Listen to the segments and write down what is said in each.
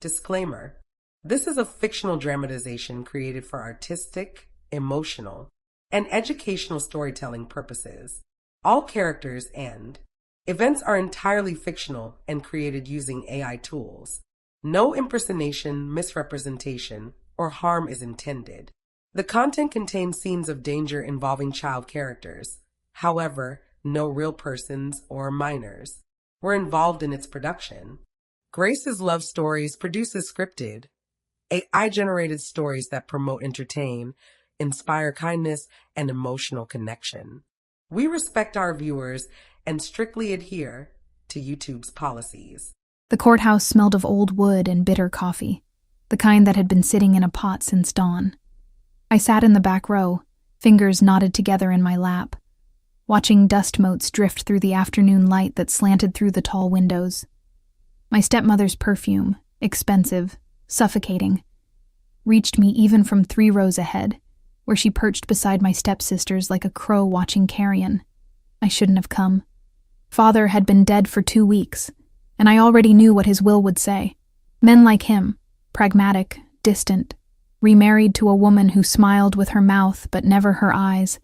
Disclaimer: this is a fictional dramatization created for artistic, emotional, and educational storytelling purposes. All characters and events are entirely fictional and created using AI tools. No impersonation, misrepresentation, or harm is intended. The content contains scenes of danger involving child characters. However, no real persons or minors were involved in its production. Grace's Love Stories produces scripted, AI-generated stories that promote, entertain, inspire kindness, and emotional connection. We respect our viewers and strictly adhere to YouTube's policies. The courthouse smelled of old wood and bitter coffee, the kind that had been sitting in a pot since dawn. I sat in the back row, fingers knotted together in my lap, watching dust motes drift through the afternoon light that slanted through the tall windows. My stepmother's perfume, expensive, suffocating, reached me even from 3 rows ahead, where she perched beside my stepsisters like a crow watching carrion. I shouldn't have come. Father had been dead for 2 weeks, and I already knew what his will would say. Men like him, pragmatic, distant, remarried to a woman who smiled with her mouth but never her eyes,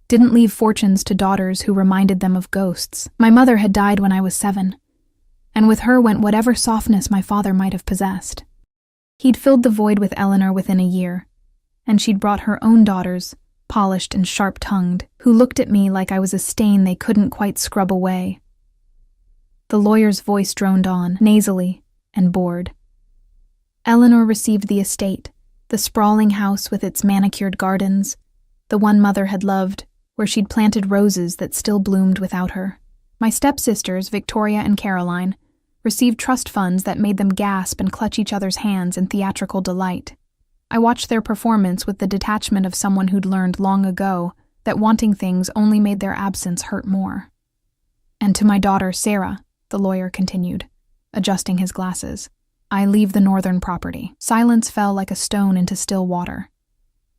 didn't leave fortunes to daughters who reminded them of ghosts. My mother had died when I was 7, and with her went whatever softness my father might have possessed. He'd filled the void with Eleanor within a year, and she'd brought her own daughters, polished and sharp-tongued, who looked at me like I was a stain they couldn't quite scrub away. The lawyer's voice droned on, nasally and bored. Eleanor received the estate, the sprawling house with its manicured gardens, the one mother had loved, where she'd planted roses that still bloomed without her. My stepsisters, Victoria and Caroline, received trust funds that made them gasp and clutch each other's hands in theatrical delight. I watched their performance with the detachment of someone who'd learned long ago that wanting things only made their absence hurt more. And to my daughter, Sarah, the lawyer continued, adjusting his glasses, I leave the northern property. Silence fell like a stone into still water.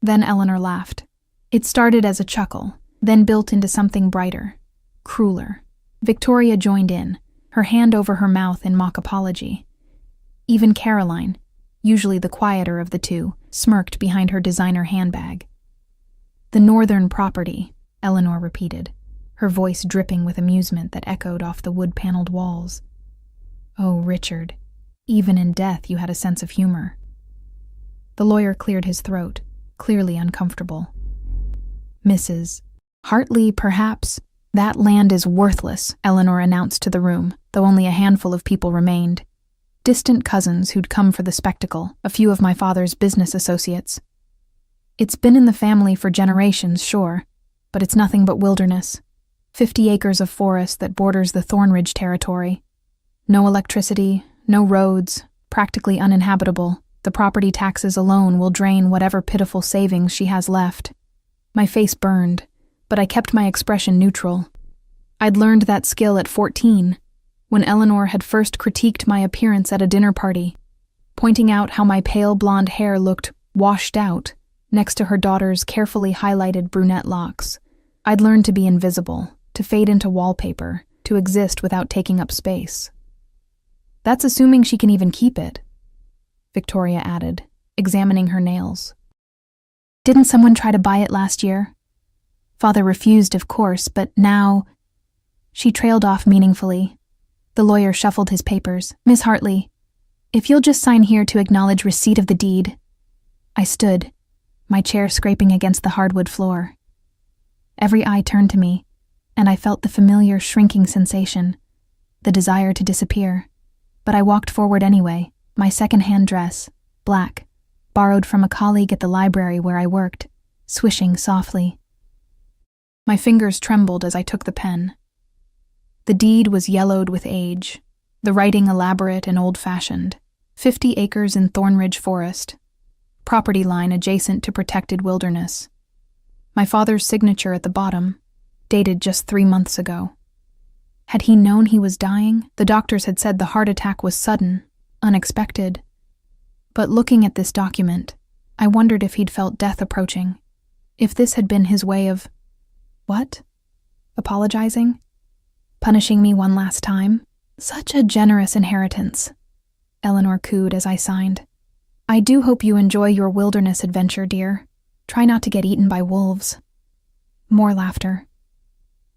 Then Eleanor laughed. It started as a chuckle, then built into something brighter, crueler. Victoria joined in, her hand over her mouth in mock apology. Even Caroline, usually the quieter of the two, smirked behind her designer handbag. The northern property, Eleanor repeated, her voice dripping with amusement that echoed off the wood-paneled walls. Oh, Richard, even in death you had a sense of humor. The lawyer cleared his throat, clearly uncomfortable. Mrs. Hartley, perhaps? That land is worthless, Eleanor announced to the room, though only a handful of people remained. Distant cousins who'd come for the spectacle, a few of my father's business associates. It's been in the family for generations, sure, but it's nothing but wilderness. 50 acres of forest that borders the Thornridge territory. No electricity, no roads, practically uninhabitable. The property taxes alone will drain whatever pitiful savings she has left. My face burned, but I kept my expression neutral. I'd learned that skill at 14, when Eleanor had first critiqued my appearance at a dinner party, pointing out how my pale blonde hair looked washed out next to her daughter's carefully highlighted brunette locks. I'd learned to be invisible, to fade into wallpaper, to exist without taking up space. That's assuming she can even keep it, Victoria added, examining her nails. Didn't someone try to buy it last year? Father refused, of course, but now... She trailed off meaningfully. The lawyer shuffled his papers. Miss Hartley, if you'll just sign here to acknowledge receipt of the deed. I stood, my chair scraping against the hardwood floor. Every eye turned to me, and I felt the familiar shrinking sensation, the desire to disappear. But I walked forward anyway, my second-hand dress, black, borrowed from a colleague at the library where I worked, swishing softly. My fingers trembled as I took the pen. The deed was yellowed with age, the writing elaborate and old-fashioned. 50 acres in Thornridge Forest, property line adjacent to protected wilderness. My father's signature at the bottom, dated just 3 months ago. Had he known he was dying? The doctors had said the heart attack was sudden, unexpected. But looking at this document, I wondered if he'd felt death approaching. If this had been his way of... what? Apologizing? Punishing me one last time? Such a generous inheritance. Eleanor cooed as I signed. I do hope you enjoy your wilderness adventure, dear. Try not to get eaten by wolves. More laughter.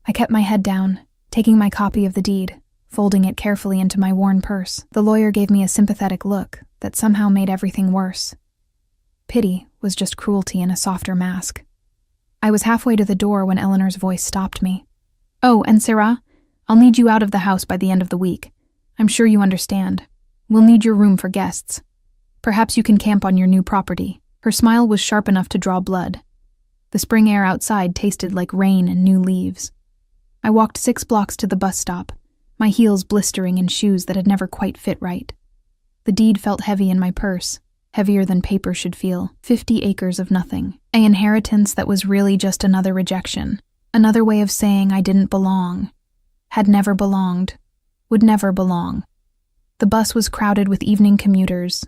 I kept my head down, taking my copy of the deed, folding it carefully into my worn purse. The lawyer gave me a sympathetic look that somehow made everything worse. Pity was just cruelty in a softer mask. I was halfway to the door when Eleanor's voice stopped me. Oh, and Sarah, I'll need you out of the house by the end of the week. I'm sure you understand. We'll need your room for guests. Perhaps you can camp on your new property. Her smile was sharp enough to draw blood. The spring air outside tasted like rain and new leaves. I walked 6 blocks to the bus stop, my heels blistering in shoes that had never quite fit right. The deed felt heavy in my purse, heavier than paper should feel. 50 acres of nothing. An inheritance that was really just another rejection. Another way of saying I didn't belong. Had never belonged. Would never belong. The bus was crowded with evening commuters,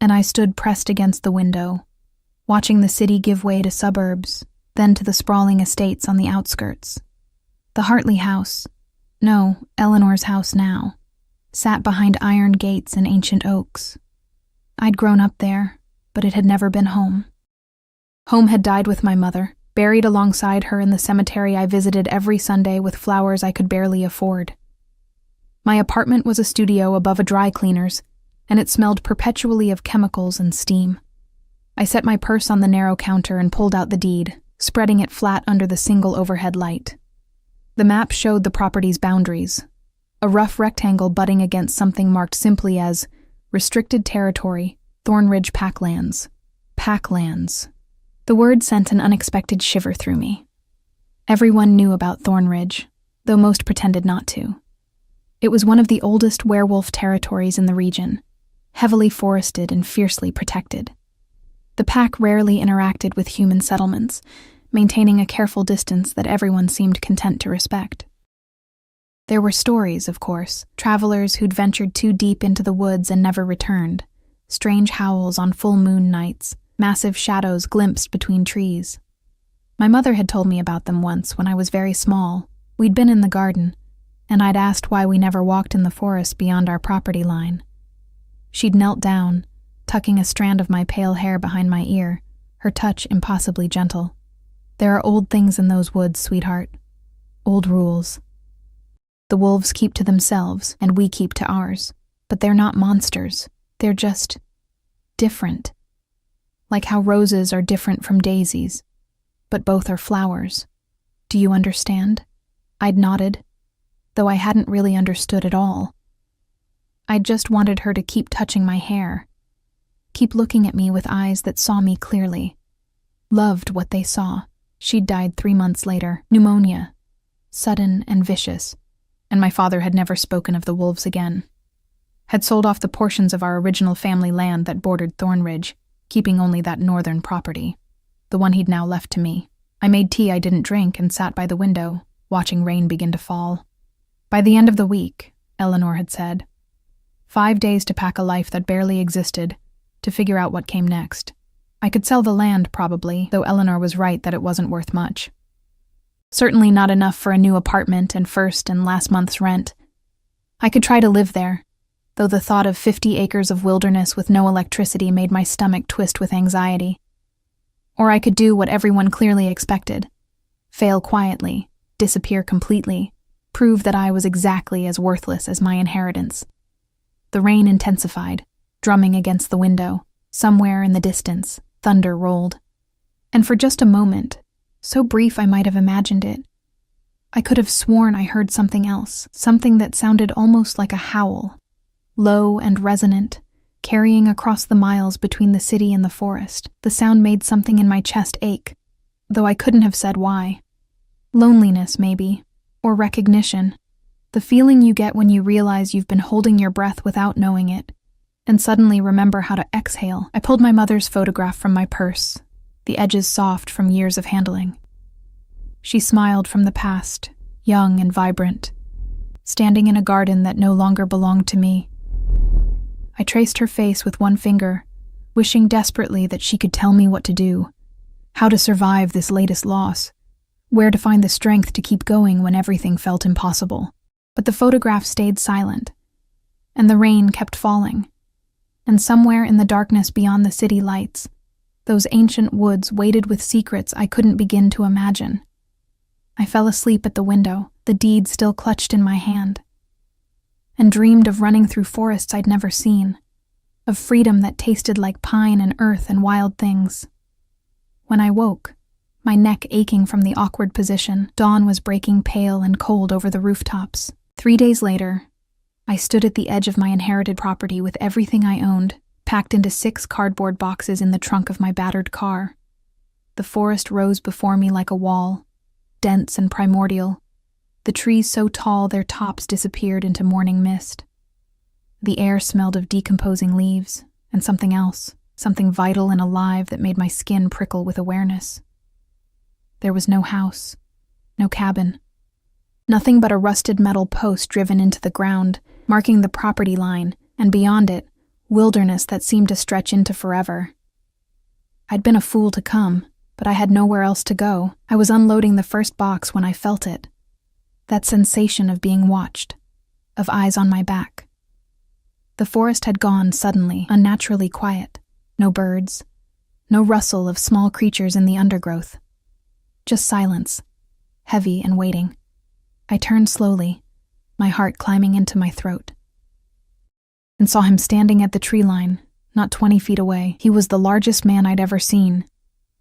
and I stood pressed against the window, watching the city give way to suburbs, then to the sprawling estates on the outskirts. The Hartley house, no, Eleanor's house now, sat behind iron gates and ancient oaks. I'd grown up there, but it had never been home. Home had died with my mother, buried alongside her in the cemetery I visited every Sunday with flowers I could barely afford. My apartment was a studio above a dry cleaner's, and it smelled perpetually of chemicals and steam. I set my purse on the narrow counter and pulled out the deed, spreading it flat under the single overhead light. The map showed the property's boundaries, a rough rectangle butting against something marked simply as Restricted Territory, Thornridge Packlands. Packlands. The word sent an unexpected shiver through me. Everyone knew about Thornridge, though most pretended not to. It was one of the oldest werewolf territories in the region, heavily forested and fiercely protected. The pack rarely interacted with human settlements, maintaining a careful distance that everyone seemed content to respect. There were stories, of course, travelers who'd ventured too deep into the woods and never returned, strange howls on full moon nights, massive shadows glimpsed between trees. My mother had told me about them once when I was very small. We'd been in the garden, and I'd asked why we never walked in the forest beyond our property line. She'd knelt down, tucking a strand of my pale hair behind my ear, her touch impossibly gentle. There are old things in those woods, sweetheart. Old rules. The wolves keep to themselves, and we keep to ours. But they're not monsters. They're just different. Like how roses are different from daisies, but both are flowers. Do you understand? I'd nodded, though I hadn't really understood at all. I just wanted her to keep touching my hair, keep looking at me with eyes that saw me clearly, loved what they saw. She'd died 3 months later, pneumonia, sudden and vicious, and my father had never spoken of the wolves again. Had sold off the portions of our original family land that bordered Thornridge, keeping only that northern property, the one he'd now left to me. I made tea I didn't drink and sat by the window, watching rain begin to fall. By the end of the week, Eleanor had said, 5 days to pack a life that barely existed, to figure out what came next. I could sell the land, probably, though Eleanor was right that it wasn't worth much. Certainly not enough for a new apartment and first and last month's rent. I could try to live there, though the thought of 50 acres of wilderness with no electricity made my stomach twist with anxiety. Or I could do what everyone clearly expected. Fail quietly, disappear completely, prove that I was exactly as worthless as my inheritance. The rain intensified, drumming against the window. Somewhere in the distance, thunder rolled. And for just a moment, so brief I might have imagined it, I could have sworn I heard something else, something that sounded almost like a howl, low and resonant, carrying across the miles between the city and the forest. The sound made something in my chest ache, though I couldn't have said why. Loneliness, maybe, or recognition. The feeling you get when you realize you've been holding your breath without knowing it, and suddenly remember how to exhale. I pulled my mother's photograph from my purse, the edges soft from years of handling. She smiled from the past, young and vibrant, standing in a garden that no longer belonged to me. I traced her face with one finger, wishing desperately that she could tell me what to do, how to survive this latest loss, where to find the strength to keep going when everything felt impossible. But the photograph stayed silent, and the rain kept falling. And somewhere in the darkness beyond the city lights, those ancient woods weighted with secrets I couldn't begin to imagine. I fell asleep at the window, the deed still clutched in my hand, and dreamed of running through forests I'd never seen, of freedom that tasted like pine and earth and wild things. When I woke, my neck aching from the awkward position, dawn was breaking pale and cold over the rooftops. 3 days later, I stood at the edge of my inherited property with everything I owned, packed into 6 cardboard boxes in the trunk of my battered car. The forest rose before me like a wall, dense and primordial, the trees so tall their tops disappeared into morning mist. The air smelled of decomposing leaves, and something else, something vital and alive that made my skin prickle with awareness. There was no house, no cabin, nothing but a rusted metal post driven into the ground, marking the property line, and beyond it, wilderness that seemed to stretch into forever. I'd been a fool to come, but I had nowhere else to go. I was unloading the first box when I felt it. That sensation of being watched, of eyes on my back. The forest had gone suddenly, unnaturally quiet. No birds, no rustle of small creatures in the undergrowth. Just silence, heavy and waiting. I turned slowly, my heart climbing into my throat, and saw him standing at the tree line, not 20 feet away. He was the largest man I'd ever seen,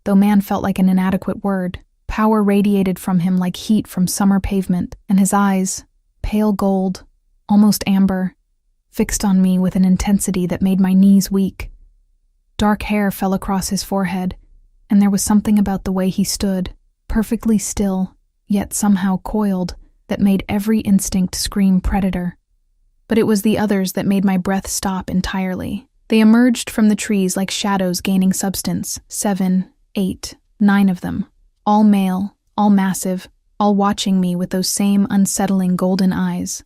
though man felt like an inadequate word. Power radiated from him like heat from summer pavement, and his eyes, pale gold, almost amber, fixed on me with an intensity that made my knees weak. Dark hair fell across his forehead, and there was something about the way he stood, perfectly still, yet somehow coiled, that made every instinct scream predator. But it was the others that made my breath stop entirely. They emerged from the trees like shadows gaining substance, 7, 8, 9 of them, all male, all massive, all watching me with those same unsettling golden eyes.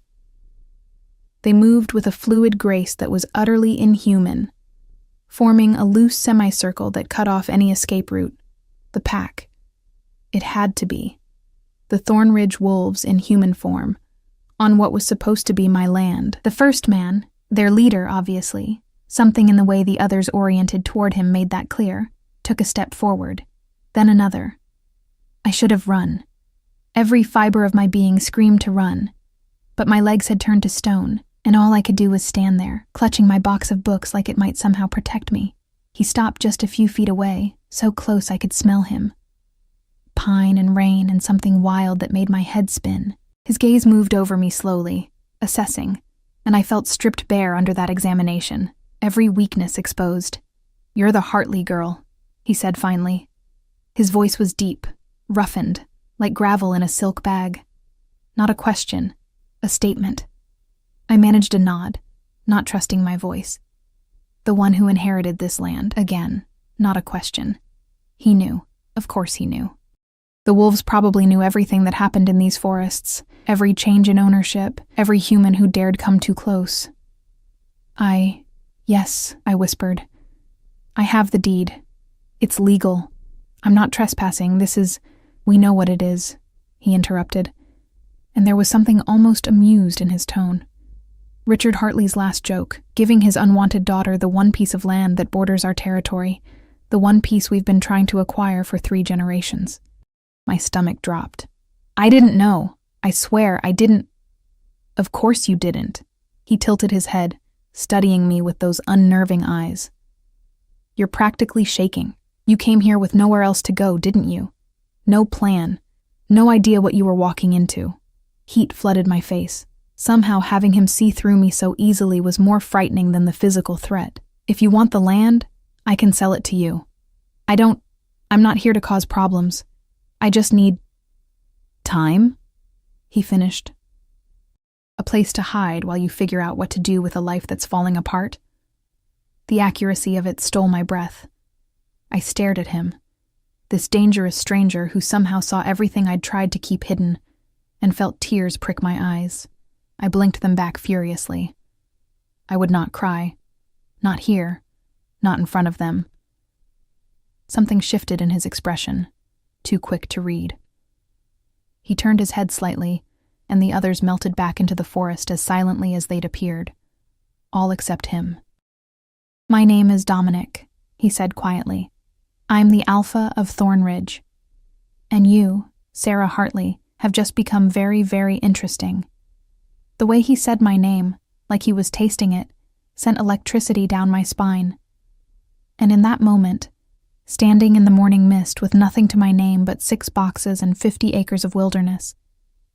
They moved with a fluid grace that was utterly inhuman, forming a loose semicircle that cut off any escape route. The pack. It had to be. The Thornridge wolves in human form, on what was supposed to be my land. The first man, their leader obviously, something in the way the others oriented toward him made that clear, took a step forward, then another. I should have run. Every fiber of my being screamed to run, but my legs had turned to stone, and all I could do was stand there, clutching my box of books like it might somehow protect me. He stopped just a few feet away, so close I could smell him. Pine and rain and something wild that made my head spin. His gaze moved over me slowly, assessing, and I felt stripped bare under that examination, every weakness exposed. "You're the Hartley girl," he said finally. His voice was deep, roughened, like gravel in a silk bag. Not a question, a statement. I managed a nod, not trusting my voice. The one who inherited this land, again, not a question. He knew, of course he knew. The wolves probably knew everything that happened in these forests, every change in ownership, every human who dared come too close. Yes, I whispered. I have the deed. It's legal. I'm not trespassing. We know what it is, he interrupted, and there was something almost amused in his tone. Richard Hartley's last joke, giving his unwanted daughter the one piece of land that borders our territory, the one piece we've been trying to acquire for 3 generations. My stomach dropped. I didn't know. I swear, I didn't. Of course you didn't. He tilted his head, studying me with those unnerving eyes. You're practically shaking. You came here with nowhere else to go, didn't you? No plan. No idea what you were walking into. Heat flooded my face. Somehow having him see through me so easily was more frightening than the physical threat. If you want the land, I can sell it to you. I'm not here to cause problems. I just need time, he finished. A place to hide while you figure out what to do with a life that's falling apart. The accuracy of it stole my breath. I stared at him, this dangerous stranger who somehow saw everything I'd tried to keep hidden, and felt tears prick my eyes. I blinked them back furiously. I would not cry. Not here. Not in front of them. Something shifted in his expression, too quick to read. He turned his head slightly, and the others melted back into the forest as silently as they'd appeared, all except him. "My name is Dominic," he said quietly. "I'm the Alpha of Thornridge. And you, Sarah Hartley, have just become very, very interesting." The way he said my name, like he was tasting it, sent electricity down my spine. And in that moment, standing in the morning mist with nothing to my name but 6 boxes and 50 acres of wilderness,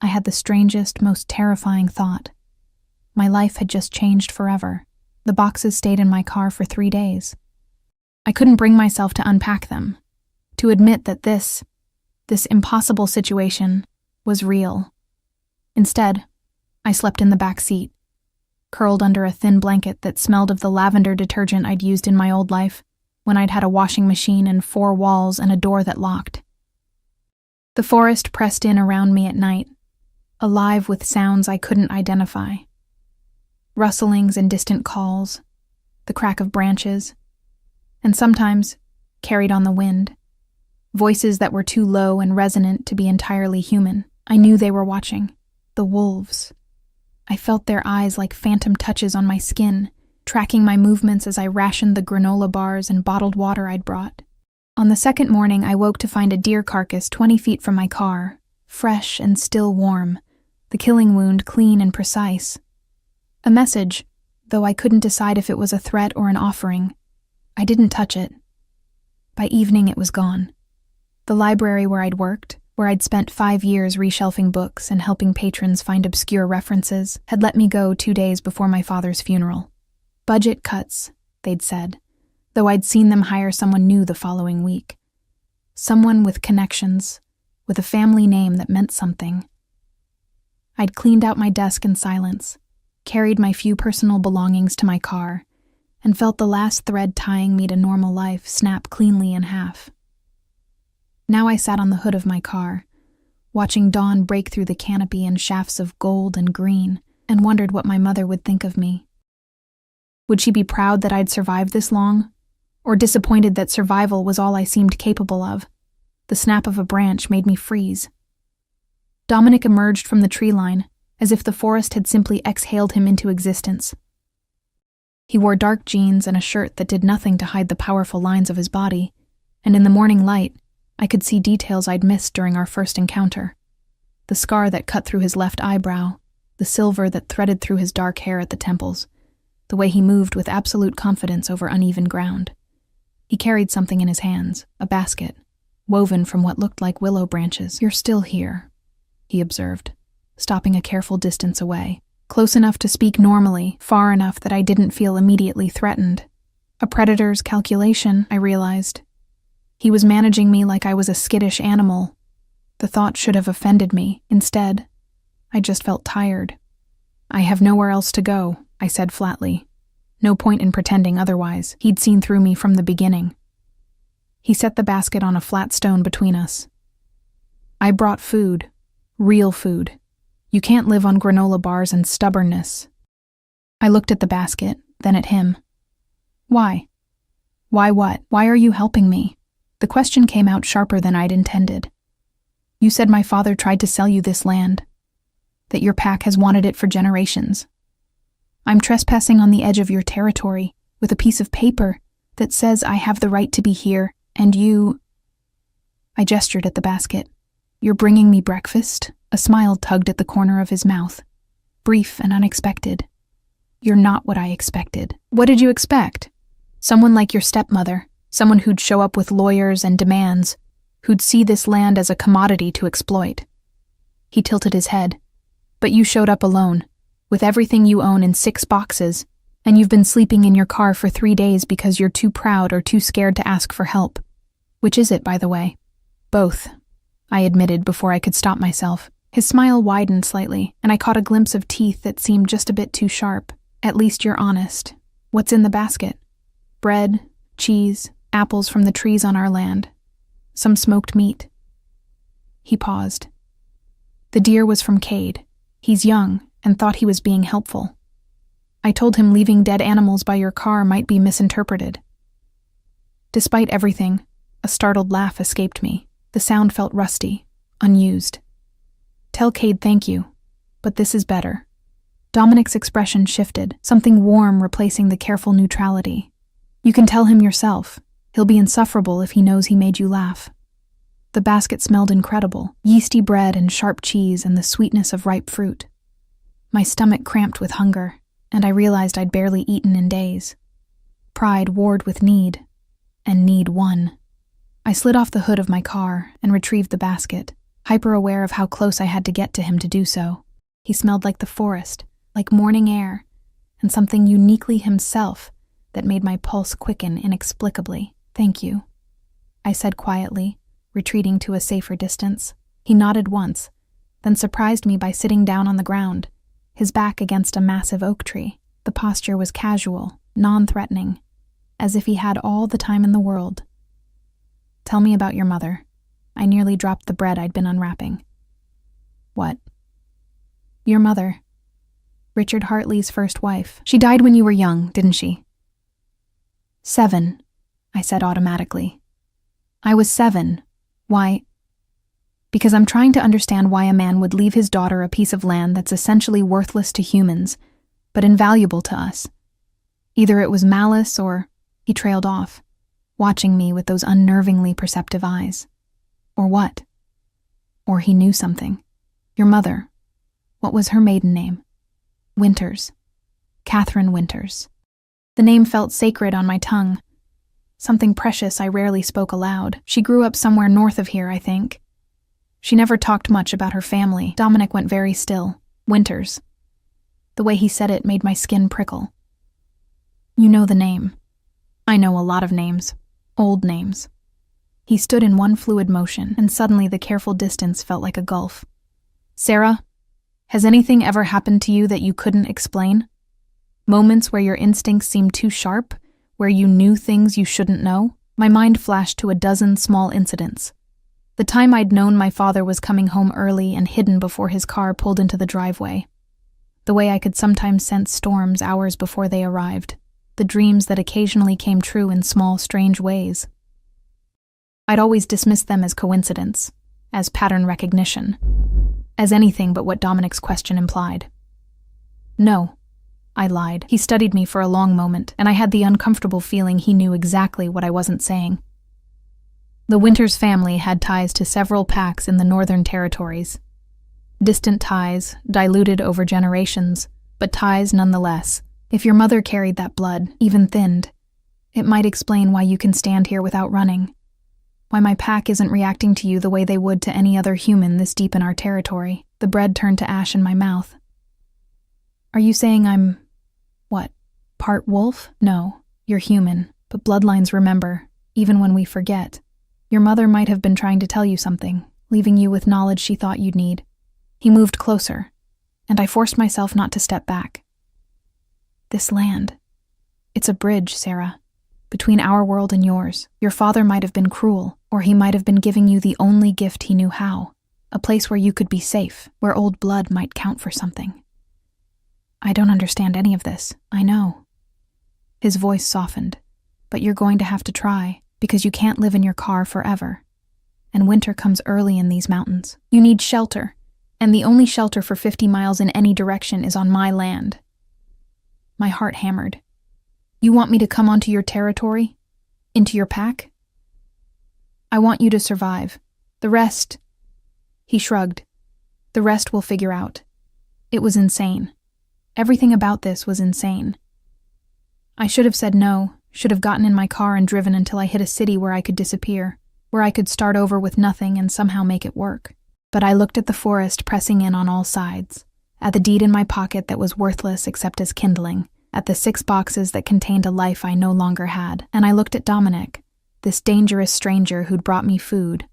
I had the strangest, most terrifying thought. My life had just changed forever. The boxes stayed in my car for 3 days. I couldn't bring myself to unpack them, to admit that this impossible situation was real. Instead, I slept in the back seat, curled under a thin blanket that smelled of the lavender detergent I'd used in my old life, when I'd had a washing machine and 4 walls and a door that locked. The forest pressed in around me at night, alive with sounds I couldn't identify. Rustlings and distant calls, the crack of branches, and sometimes, carried on the wind, voices that were too low and resonant to be entirely human. I knew they were watching. The wolves. I felt their eyes like phantom touches on my skin, tracking my movements as I rationed the granola bars and bottled water I'd brought. On the second morning, I woke to find a deer carcass 20 feet from my car, fresh and still warm, the killing wound clean and precise. A message, though I couldn't decide if it was a threat or an offering. I didn't touch it. By evening, it was gone. The library where I'd worked, where I'd spent 5 years reshelving books and helping patrons find obscure references, had let me go 2 days before my father's funeral. Budget cuts, they'd said, though I'd seen them hire someone new the following week. Someone with connections, with a family name that meant something. I'd cleaned out my desk in silence, carried my few personal belongings to my car, and felt the last thread tying me to normal life snap cleanly in half. Now I sat on the hood of my car, watching dawn break through the canopy in shafts of gold and green, and wondered what my mother would think of me. Would she be proud that I'd survived this long, or disappointed that survival was all I seemed capable of? The snap of a branch made me freeze. Dominic emerged from the tree line, as if the forest had simply exhaled him into existence. He wore dark jeans and a shirt that did nothing to hide the powerful lines of his body, and in the morning light, I could see details I'd missed during our first encounter. The scar that cut through his left eyebrow, the silver that threaded through his dark hair at the temples, the way he moved with absolute confidence over uneven ground. He carried something in his hands, a basket, woven from what looked like willow branches. "You're still here," he observed, stopping a careful distance away, close enough to speak normally, far enough that I didn't feel immediately threatened. A predator's calculation, I realized. He was managing me like I was a skittish animal. The thought should have offended me. Instead, I just felt tired. "I have nowhere else to go," I said flatly. No point in pretending otherwise. He'd seen through me from the beginning. He set the basket on a flat stone between us. "I brought food. Real food. You can't live on granola bars and stubbornness." I looked at the basket, then at him. "Why? Why what? Why are you helping me?" The question came out sharper than I'd intended. "You said my father tried to sell you this land, that your pack has wanted it for generations. I'm trespassing on the edge of your territory with a piece of paper that says I have the right to be here, and you—" I gestured at the basket. "You're bringing me breakfast?" A smile tugged at the corner of his mouth, brief and unexpected. "You're not what I expected." "What did you expect? Someone like your stepmother, someone who'd show up with lawyers and demands, who'd see this land as a commodity to exploit." He tilted his head. "But you showed up alone, with everything you own in 6 boxes, and you've been sleeping in your car for 3 days because you're too proud or too scared to ask for help. Which is it, by the way?" "Both," I admitted before I could stop myself. His smile widened slightly, and I caught a glimpse of teeth that seemed just a bit too sharp. "At least you're honest. What's in the basket?" "Bread, cheese, apples from the trees on our land. Some smoked meat." He paused. "The deer was from Cade. He's young and thought he was being helpful. I told him leaving dead animals by your car might be misinterpreted." Despite everything, a startled laugh escaped me. The sound felt rusty, unused. "Tell Cade thank you, but this is better." Dominic's expression shifted, something warm replacing the careful neutrality. You can tell him yourself. He'll be insufferable if he knows he made you laugh. The basket smelled incredible, yeasty bread and sharp cheese and the sweetness of ripe fruit. My stomach cramped with hunger, and I realized I'd barely eaten in days. Pride warred with need, and need won. I slid off the hood of my car and retrieved the basket, hyper-aware of how close I had to get to him to do so. He smelled like the forest, like morning air, and something uniquely himself that made my pulse quicken inexplicably. "Thank you," I said quietly, retreating to a safer distance. He nodded once, then surprised me by sitting down on the ground, his back against a massive oak tree. The posture was casual, non-threatening, as if he had all the time in the world. "Tell me about your mother." I nearly dropped the bread I'd been unwrapping. "What?" "Your mother. Richard Hartley's first wife. She died when you were young, didn't she?" 7, I said automatically. "I was 7. Why?" "Because I'm trying to understand why a man would leave his daughter a piece of land that's essentially worthless to humans, but invaluable to us. Either it was malice or..." He trailed off, watching me with those unnervingly perceptive eyes. "Or what?" "Or he knew something. Your mother. What was her maiden name?" "Winters. Catherine Winters." The name felt sacred on my tongue. Something precious I rarely spoke aloud. She grew up somewhere north of here, I think. She never talked much about her family. Dominic went very still. "Winters." The way he said it made my skin prickle. "You know the name." "I know a lot of names. Old names." He stood in one fluid motion, and suddenly the careful distance felt like a gulf. "Sarah, has anything ever happened to you that you couldn't explain? Moments where your instincts seemed too sharp, where you knew things you shouldn't know?" My mind flashed to a dozen small incidents. The time I'd known my father was coming home early and hidden before his car pulled into the driveway. The way I could sometimes sense storms hours before they arrived. The dreams that occasionally came true in small, strange ways. I'd always dismissed them as coincidence, as pattern recognition, as anything but what Dominic's question implied. "No," I lied. He studied me for a long moment, and I had the uncomfortable feeling he knew exactly what I wasn't saying. The Winters family had ties to several packs in the Northern Territories. Distant ties, diluted over generations, but ties nonetheless. If your mother carried that blood, even thinned, it might explain why you can stand here without running. Why my pack isn't reacting to you the way they would to any other human this deep in our territory. The bread turned to ash in my mouth. "Are you saying I'm... what? Part wolf? No, you're human, but bloodlines remember, even when we forget. Your mother might have been trying to tell you something, leaving you with knowledge she thought you'd need." He moved closer, and I forced myself not to step back. "This land. It's a bridge, Sarah, between our world and yours. Your father might have been cruel, or he might have been giving you the only gift he knew how, a place where you could be safe, where old blood might count for something. I don't understand any of this, I know." His voice softened. "But you're going to have to try, because you can't live in your car forever. And winter comes early in these mountains. You need shelter, and the only shelter for 50 miles in any direction is on my land." My heart hammered. "You want me to come onto your territory? Into your pack?" "I want you to survive. The rest..." He shrugged. "The rest we'll figure out." It was insane. Everything about this was insane. I should have said no, should have gotten in my car and driven until I hit a city where I could disappear, where I could start over with nothing and somehow make it work. But I looked at the forest pressing in on all sides, at the deed in my pocket that was worthless except as kindling, at the 6 boxes that contained a life I no longer had, and I looked at Dominic, this dangerous stranger who'd brought me food,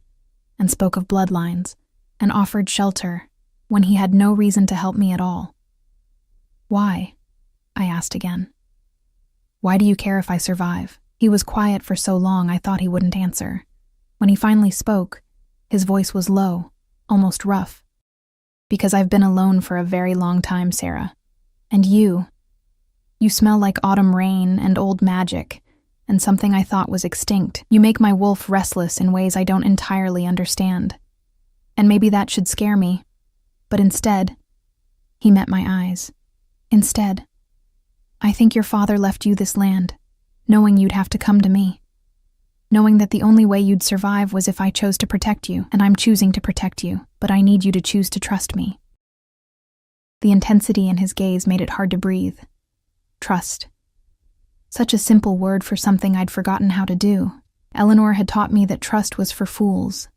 and spoke of bloodlines, and offered shelter, when he had no reason to help me at all. "Why?" I asked again. "Why do you care if I survive?" He was quiet for so long I thought he wouldn't answer. When he finally spoke, his voice was low, almost rough. "Because I've been alone for a very long time, Sarah. And you smell like autumn rain and old magic, and something I thought was extinct. You make my wolf restless in ways I don't entirely understand. And maybe that should scare me. But instead," he met my eyes, "instead, I think your father left you this land, knowing you'd have to come to me. Knowing that the only way you'd survive was if I chose to protect you, and I'm choosing to protect you, but I need you to choose to trust me. The intensity in his gaze made it hard to breathe. Trust. Such a simple word for something I'd forgotten how to do. Eleanor had taught me that trust was for fools,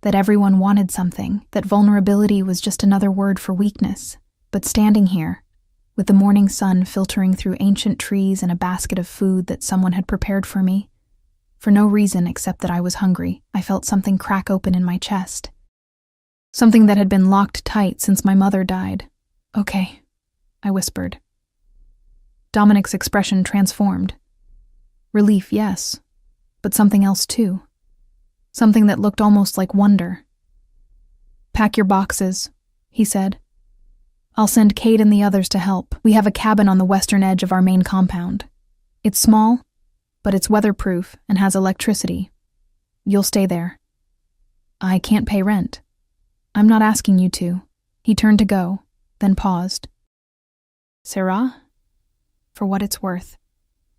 that everyone wanted something, that vulnerability was just another word for weakness. But standing here, with the morning sun filtering through ancient trees and a basket of food that someone had prepared for me, for no reason except that I was hungry, I felt something crack open in my chest. Something that had been locked tight since my mother died. "Okay," I whispered. Dominic's expression transformed. Relief, yes, but something else too. Something that looked almost like wonder. "Pack your boxes," he said. "I'll send Kate and the others to help. We have a cabin on the western edge of our main compound. It's small, but it's weatherproof and has electricity. You'll stay there." "I can't pay rent." "I'm not asking you to." He turned to go, then paused. "Sarah, for what it's worth,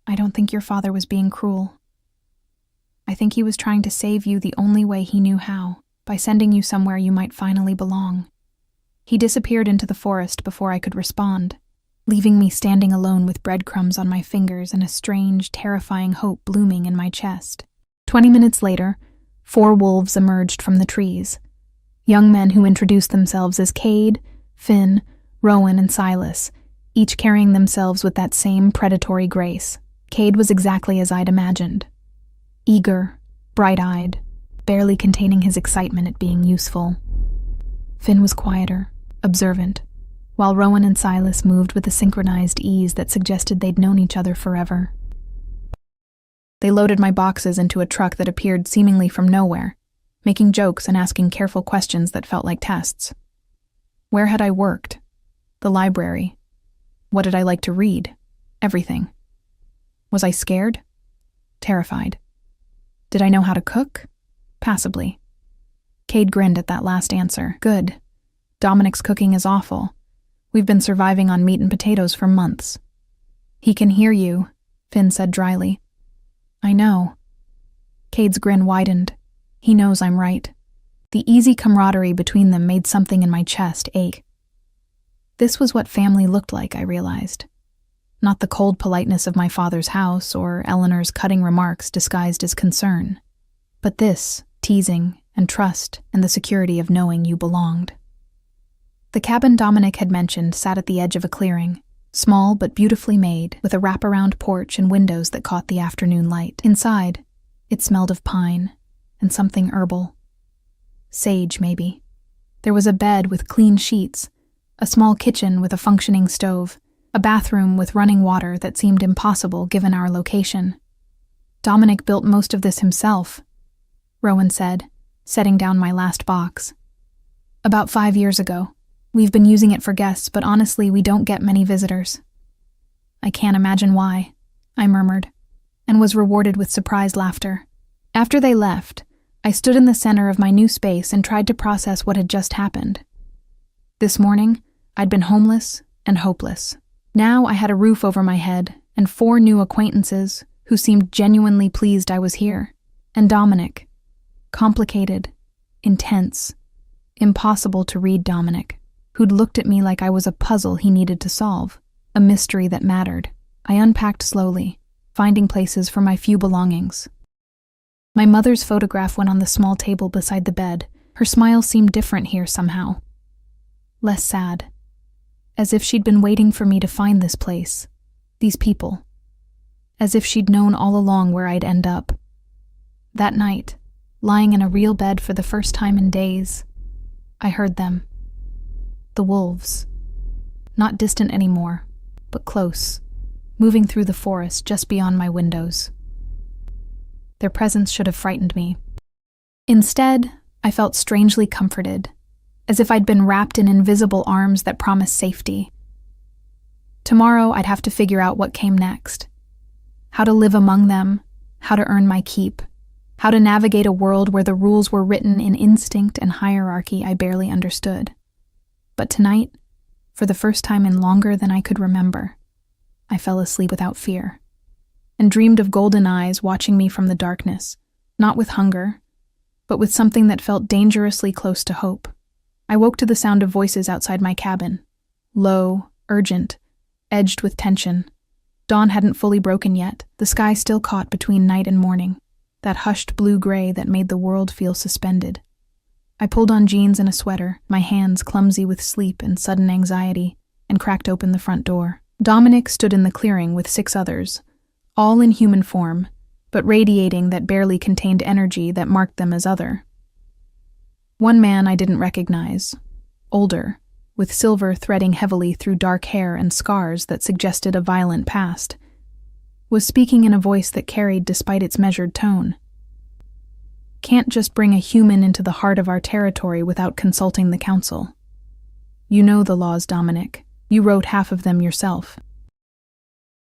I don't think your father was being cruel. I think he was trying to save you the only way he knew how, by sending you somewhere you might finally belong." He disappeared into the forest before I could respond, leaving me standing alone with breadcrumbs on my fingers and a strange, terrifying hope blooming in my chest. 20 minutes later, 4 wolves emerged from the trees. Young men who introduced themselves as Cade, Finn, Rowan, and Silas, each carrying themselves with that same predatory grace. Cade was exactly as I'd imagined. Eager, bright-eyed, barely containing his excitement at being useful. Finn was quieter, observant, while Rowan and Silas moved with a synchronized ease that suggested they'd known each other forever. They loaded my boxes into a truck that appeared seemingly from nowhere, making jokes and asking careful questions that felt like tests. Where had I worked? The library. What did I like to read? Everything. Was I scared? Terrified. Did I know how to cook? Passably. Cade grinned at that last answer. "Good. Dominic's cooking is awful. We've been surviving on meat and potatoes for months." "He can hear you," Finn said dryly. "I know." Cade's grin widened. He knows I'm right. The easy camaraderie between them made something in my chest ache. This was what family looked like, I realized. Not the cold politeness of my father's house or Eleanor's cutting remarks disguised as concern, but this, teasing and trust and the security of knowing you belonged. The cabin Dominic had mentioned sat at the edge of a clearing, small but beautifully made, with a wraparound porch and windows that caught the afternoon light. Inside, it smelled of pine and something herbal. Sage, maybe. There was a bed with clean sheets, a small kitchen with a functioning stove, a bathroom with running water that seemed impossible given our location. Dominic built most of this himself, Rowan said, setting down my last box. About 5 years ago. We've been using it for guests, but honestly, we don't get many visitors. I can't imagine why, I murmured, and was rewarded with surprised laughter. After they left, I stood in the center of my new space and tried to process what had just happened. This morning, I'd been homeless and hopeless. Now I had a roof over my head and 4 new acquaintances who seemed genuinely pleased I was here. And Dominic. Complicated, intense, impossible to read Dominic, who'd looked at me like I was a puzzle he needed to solve, a mystery that mattered. I unpacked slowly, finding places for my few belongings. My mother's photograph went on the small table beside the bed. Her smile seemed different here somehow. Less sad. As if she'd been waiting for me to find this place, these people. As if she'd known all along where I'd end up. That night, lying in a real bed for the first time in days, I heard them. The wolves. Not distant anymore, but close, moving through the forest just beyond my windows. Their presence should have frightened me. Instead, I felt strangely comforted, as if I'd been wrapped in invisible arms that promised safety. Tomorrow I'd have to figure out what came next. How to live among them, how to earn my keep, how to navigate a world where the rules were written in instinct and hierarchy I barely understood. But tonight, for the first time in longer than I could remember, I fell asleep without fear. and dreamed of golden eyes watching me from the darkness, not with hunger, but with something that felt dangerously close to hope. I woke to the sound of voices outside my cabin, low, urgent, edged with tension. Dawn hadn't fully broken yet, the sky still caught between night and morning, that hushed blue-gray that made the world feel suspended. I pulled on jeans and a sweater, my hands clumsy with sleep and sudden anxiety, and cracked open the front door. Dominic stood in the clearing with 6 others, all in human form, but radiating that barely contained energy that marked them as other. One man I didn't recognize, older, with silver threading heavily through dark hair and scars that suggested a violent past, was speaking in a voice that carried despite its measured tone. Can't just bring a human into the heart of our territory without consulting the council. You know the laws, Dominic. You wrote half of them yourself.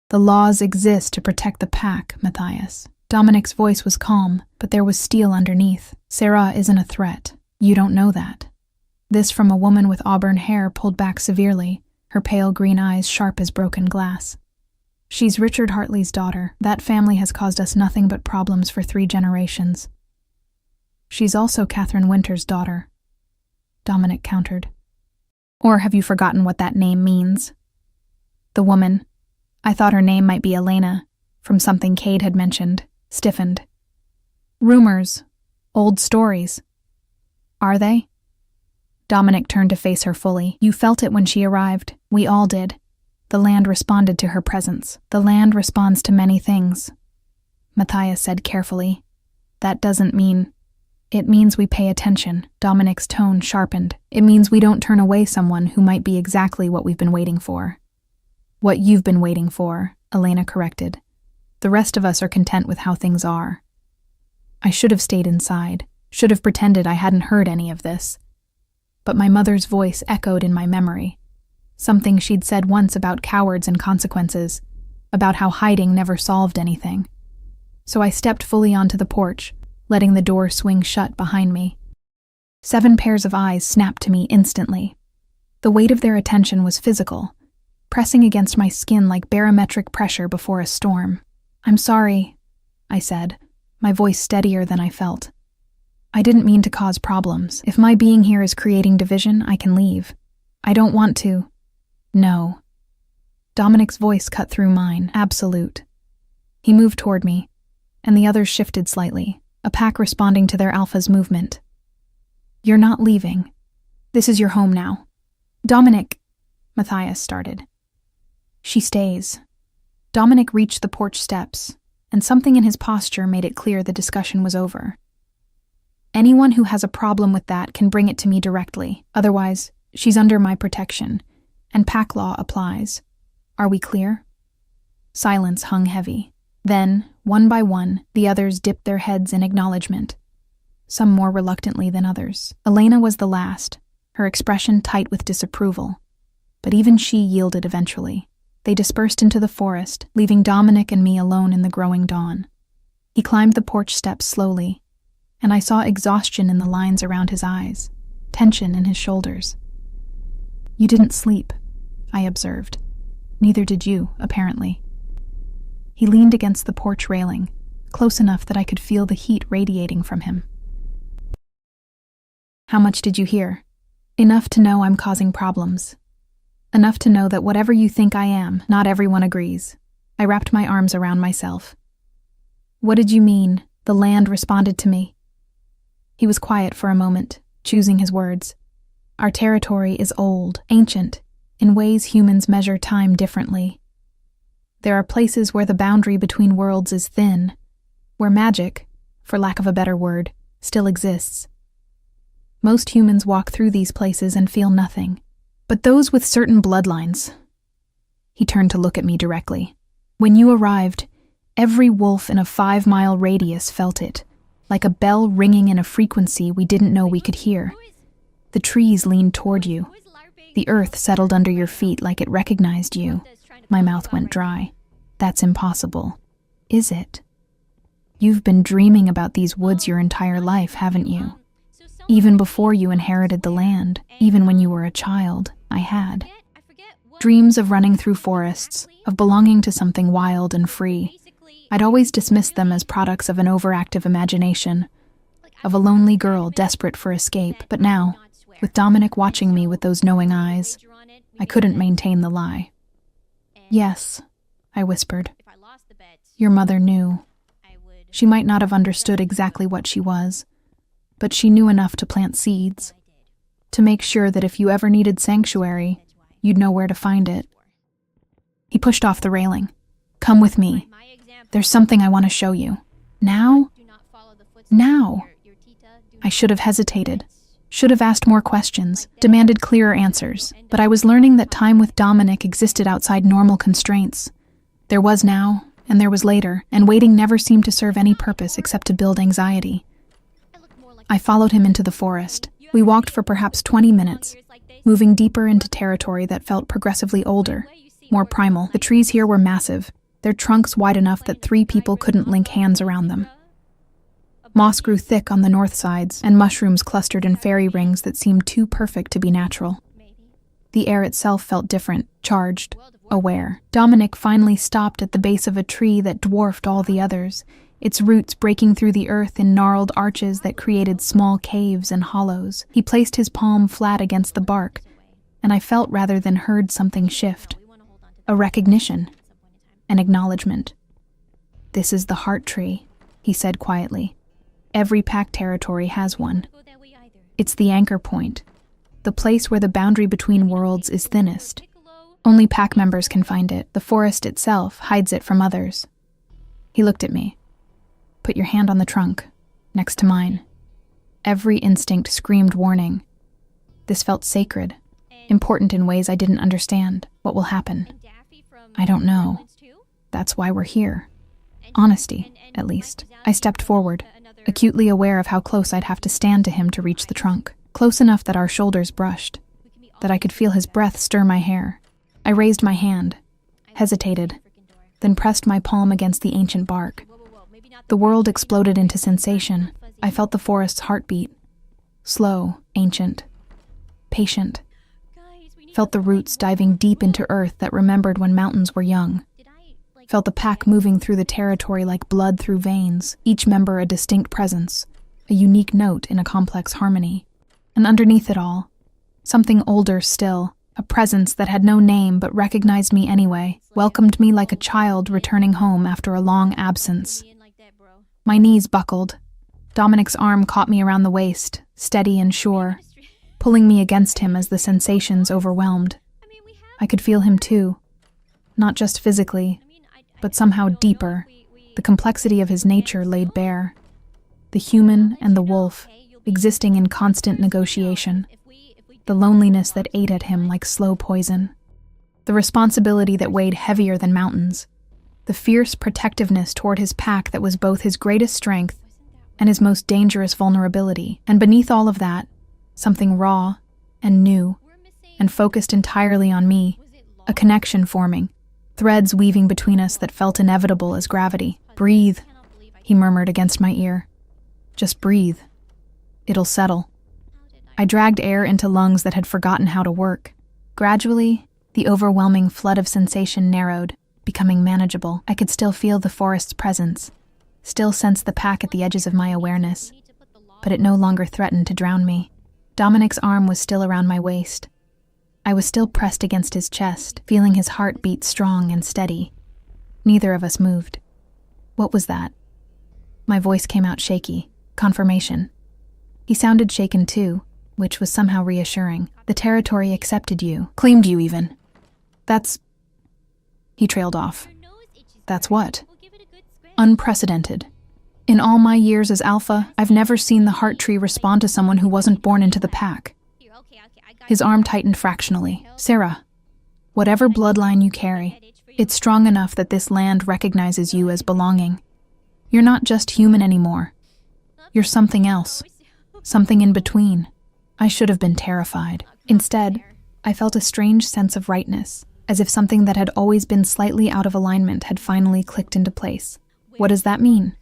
The laws exist to protect the pack, Matthias. Dominic's voice was calm, but there was steel underneath. Sarah isn't a threat. You don't know that. This from a woman with auburn hair pulled back severely, her pale green eyes sharp as broken glass. She's Richard Hartley's daughter. That family has caused us nothing but problems for 3 generations. She's also Catherine Winter's daughter, Dominic countered. Or have you forgotten what that name means? The woman, I thought her name might be Elena, from something Cade had mentioned, stiffened. Rumors, old stories. Are they? Dominic turned to face her fully. You felt it when she arrived. We all did. The land responded to her presence. The land responds to many things, Matthias said carefully. That doesn't mean... It means we pay attention. Dominic's tone sharpened. It means we don't turn away someone who might be exactly what we've been waiting for. What you've been waiting for, Elena corrected. The rest of us are content with how things are. I should have stayed inside, should have pretended I hadn't heard any of this. But my mother's voice echoed in my memory. Something she'd said once about cowards and consequences, about how hiding never solved anything. So I stepped fully onto the porch, letting the door swing shut behind me. 7 pairs of eyes snapped to me instantly. The weight of their attention was physical, pressing against my skin like barometric pressure before a storm. I'm sorry, I said, my voice steadier than I felt. I didn't mean to cause problems. If my being here is creating division, I can leave. I don't want to. No. Dominic's voice cut through mine, absolute. He moved toward me, and the others shifted slightly, a pack responding to their alpha's movement. You're not leaving. This is your home now. Dominic, Matthias started. She stays. Dominic reached the porch steps, and something in his posture made it clear the discussion was over. Anyone who has a problem with that can bring it to me directly. Otherwise, she's under my protection, and pack law applies. Are we clear? Silence hung heavy. Then, one by one, the others dipped their heads in acknowledgement, some more reluctantly than others. Elena was the last, her expression tight with disapproval. But even she yielded eventually. They dispersed into the forest, leaving Dominic and me alone in the growing dawn. He climbed the porch steps slowly, and I saw exhaustion in the lines around his eyes, tension in his shoulders. You didn't sleep, I observed. Neither did you, apparently. He leaned against the porch railing, close enough that I could feel the heat radiating from him. How much did you hear? Enough to know I'm causing problems. Enough to know that whatever you think I am, not everyone agrees. I wrapped my arms around myself. What did you mean? The land responded to me. He was quiet for a moment, choosing his words. Our territory is old, ancient, in ways humans measure time differently. There are places where the boundary between worlds is thin, where magic, for lack of a better word, still exists. Most humans walk through these places and feel nothing. But those with certain bloodlines. He turned to look at me directly. When you arrived, every wolf in a 5-mile radius felt it, like a bell ringing in a frequency we didn't know we could hear. The trees leaned toward you. The earth settled under your feet like it recognized you. My mouth went dry. That's impossible. Is it? You've been dreaming about these woods your entire life, haven't you? Even before you inherited the land, even when you were a child, I had. Dreams of running through forests, of belonging to something wild and free, I'd always dismissed them as products of an overactive imagination, of a lonely girl desperate for escape. But now, with Dominic watching me with those knowing eyes, I couldn't maintain the lie. "Yes," I whispered. "Your mother knew. She might not have understood exactly what she was, but she knew enough to plant seeds, to make sure that if you ever needed sanctuary, you'd know where to find it." He pushed off the railing. "Come with me. There's something I want to show you." "Now? Now?" I should have hesitated, should have asked more questions, demanded clearer answers, but I was learning that time with Dominic existed outside normal constraints. There was now, and there was later, and waiting never seemed to serve any purpose except to build anxiety. I followed him into the forest. We walked for perhaps 20 minutes, moving deeper into territory that felt progressively older, more primal. The trees here were massive, their trunks wide enough that 3 people couldn't link hands around them. Moss grew thick on the north sides, and mushrooms clustered in fairy rings that seemed too perfect to be natural. The air itself felt different, charged, aware. Dominic finally stopped at the base of a tree that dwarfed all the others, its roots breaking through the earth in gnarled arches that created small caves and hollows. He placed his palm flat against the bark, and I felt rather than heard something shift. A recognition. An acknowledgement. "This is the heart tree," he said quietly. "Every pack territory has one. It's the anchor point, the place where the boundary between worlds is thinnest. Only pack members can find it. The forest itself hides it from others." He looked at me. "Put your hand on the trunk, next to mine." Every instinct screamed warning. This felt sacred, important in ways I didn't understand. What will happen? I don't know. That's why we're here. Honesty, at least. I stepped forward, acutely aware of how close I'd have to stand to him to reach the trunk. Close enough that our shoulders brushed, that I could feel his breath stir my hair. I raised my hand, hesitated, then pressed my palm against the ancient bark. The world exploded into sensation. I felt the forest's heartbeat. Slow, ancient, patient. Felt the roots diving deep into earth that remembered when mountains were young. Felt the pack moving through the territory like blood through veins, each member a distinct presence, a unique note in a complex harmony. And underneath it all, something older still, a presence that had no name but recognized me anyway, welcomed me like a child returning home after a long absence. My knees buckled. Dominic's arm caught me around the waist, steady and sure, pulling me against him as the sensations overwhelmed. I could feel him too, not just physically, but somehow deeper, the complexity of his nature laid bare. The human and the wolf, existing in constant negotiation. The loneliness that ate at him like slow poison. The responsibility that weighed heavier than mountains. The fierce protectiveness toward his pack that was both his greatest strength and his most dangerous vulnerability. And beneath all of that, something raw and new and focused entirely on me, a connection forming, threads weaving between us that felt inevitable as gravity. "Breathe," he murmured against my ear. "Just breathe. It'll settle." I dragged air into lungs that had forgotten how to work. Gradually, the overwhelming flood of sensation narrowed, becoming manageable. I could still feel the forest's presence, still sense the pack at the edges of my awareness, but it no longer threatened to drown me. Dominic's arm was still around my waist. I was still pressed against his chest, feeling his heart beat strong and steady. Neither of us moved. What was that? My voice came out shaky. Confirmation. He sounded shaken too, which was somehow reassuring. "The territory accepted you, claimed you even." That's... He trailed off. "That's what?" "Unprecedented. In all my years as Alpha, I've never seen the heart tree respond to someone who wasn't born into the pack." His arm tightened fractionally. "Sarah, whatever bloodline you carry, it's strong enough that this land recognizes you as belonging. You're not just human anymore. You're something else. Something in between." I should have been terrified. Instead, I felt a strange sense of rightness, as if something that had always been slightly out of alignment had finally clicked into place. What does that mean?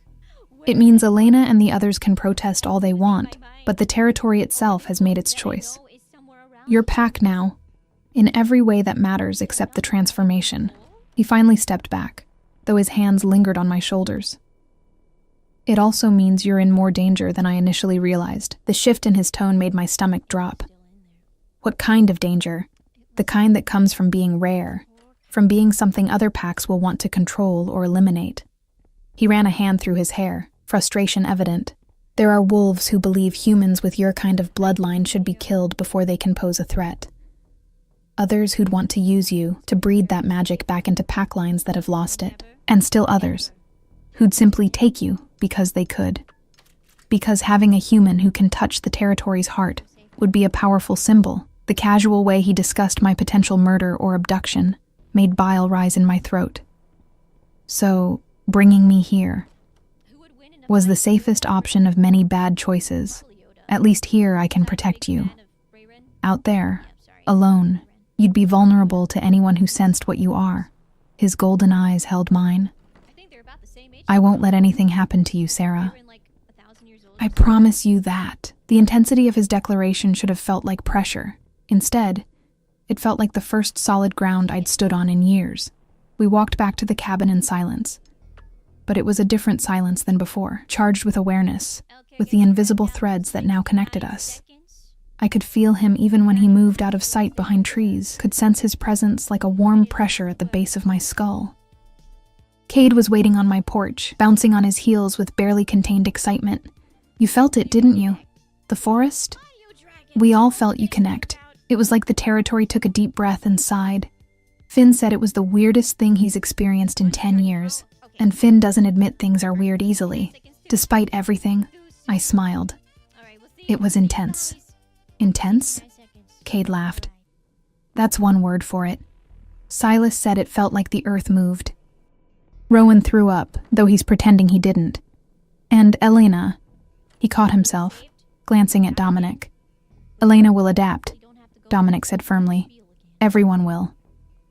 It means Elena and the others can protest all they want, but the territory itself has made its choice. Your pack now, in every way that matters except the transformation. He finally stepped back, though his hands lingered on my shoulders. It also means you're in more danger than I initially realized. The shift in his tone made my stomach drop. What kind of danger? The kind that comes from being rare, from being something other packs will want to control or eliminate. He ran a hand through his hair, frustration evident. There are wolves who believe humans with your kind of bloodline should be killed before they can pose a threat. Others who'd want to use you to breed that magic back into pack lines that have lost it. And still others who'd simply take you because they could. Because having a human who can touch the territory's heart would be a powerful symbol. The casual way he discussed my potential murder or abduction made bile rise in my throat. So, bringing me here was the safest option of many bad choices. At least here I can protect you. Out there, alone, you'd be vulnerable to anyone who sensed what you are. His golden eyes held mine. I won't let anything happen to you, Sarah. I promise you that. The intensity of his declaration should have felt like pressure. Instead, it felt like the first solid ground I'd stood on in years. We walked back to the cabin in silence. But it was a different silence than before, charged with awareness, with the invisible threads that now connected us. I could feel him even when he moved out of sight behind trees, could sense his presence like a warm pressure at the base of my skull. Cade was waiting on my porch, bouncing on his heels with barely contained excitement. You felt it, didn't you? The forest? We all felt you connect. It was like the territory took a deep breath and sighed. Finn said it was the weirdest thing he's experienced in 10 years, and Finn doesn't admit things are weird easily. Despite everything, I smiled. It was intense. Intense? Cade laughed. That's one word for it. Silas said it felt like the earth moved. Rowan threw up, though he's pretending he didn't. And Elena, he caught himself, glancing at Dominic. Elena will adapt, Dominic said firmly. Everyone will.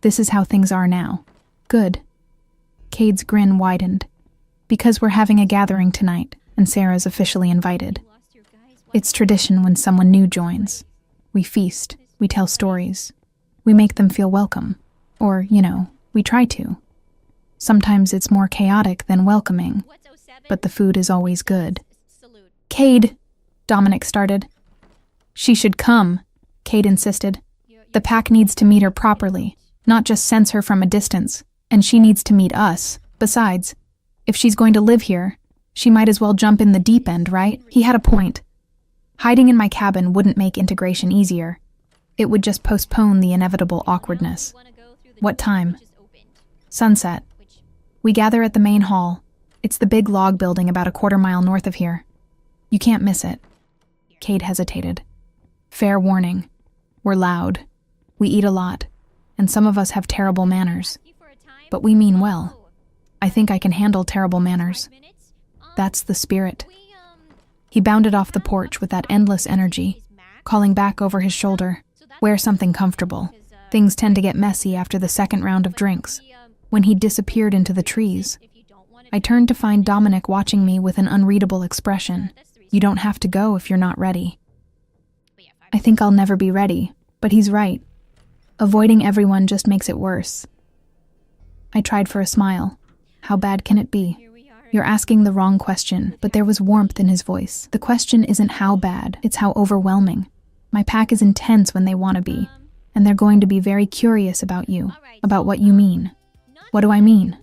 This is how things are now. Good. Cade's grin widened. Because we're having a gathering tonight, and Sarah's officially invited. It's tradition when someone new joins. We feast, we tell stories. We make them feel welcome. Or, we try to. Sometimes it's more chaotic than welcoming, but the food is always good. Cade, Dominic started. She should come, Cade insisted. The pack needs to meet her properly, not just sense her from a distance, and she needs to meet us. Besides, if she's going to live here, she might as well jump in the deep end, right? He had a point. Hiding in my cabin wouldn't make integration easier. It would just postpone the inevitable awkwardness. What time? Sunset. We gather at the main hall. It's the big log building about a quarter-mile north of here. You can't miss it. Cade hesitated. Fair warning. We're loud. We eat a lot. And some of us have terrible manners. But we mean well. I think I can handle terrible manners. That's the spirit. He bounded off the porch with that endless energy, calling back over his shoulder, wear something comfortable. Things tend to get messy after the second round of drinks. When he disappeared into the trees, I turned to find Dominic watching me with an unreadable expression. You don't have to go if you're not ready. I think I'll never be ready, but he's right. Avoiding everyone just makes it worse. I tried for a smile. How bad can it be? You're asking the wrong question, but there was warmth in his voice. The question isn't how bad, it's how overwhelming. My pack is intense when they want to be, and they're going to be very curious about you, about what you mean. What do I mean?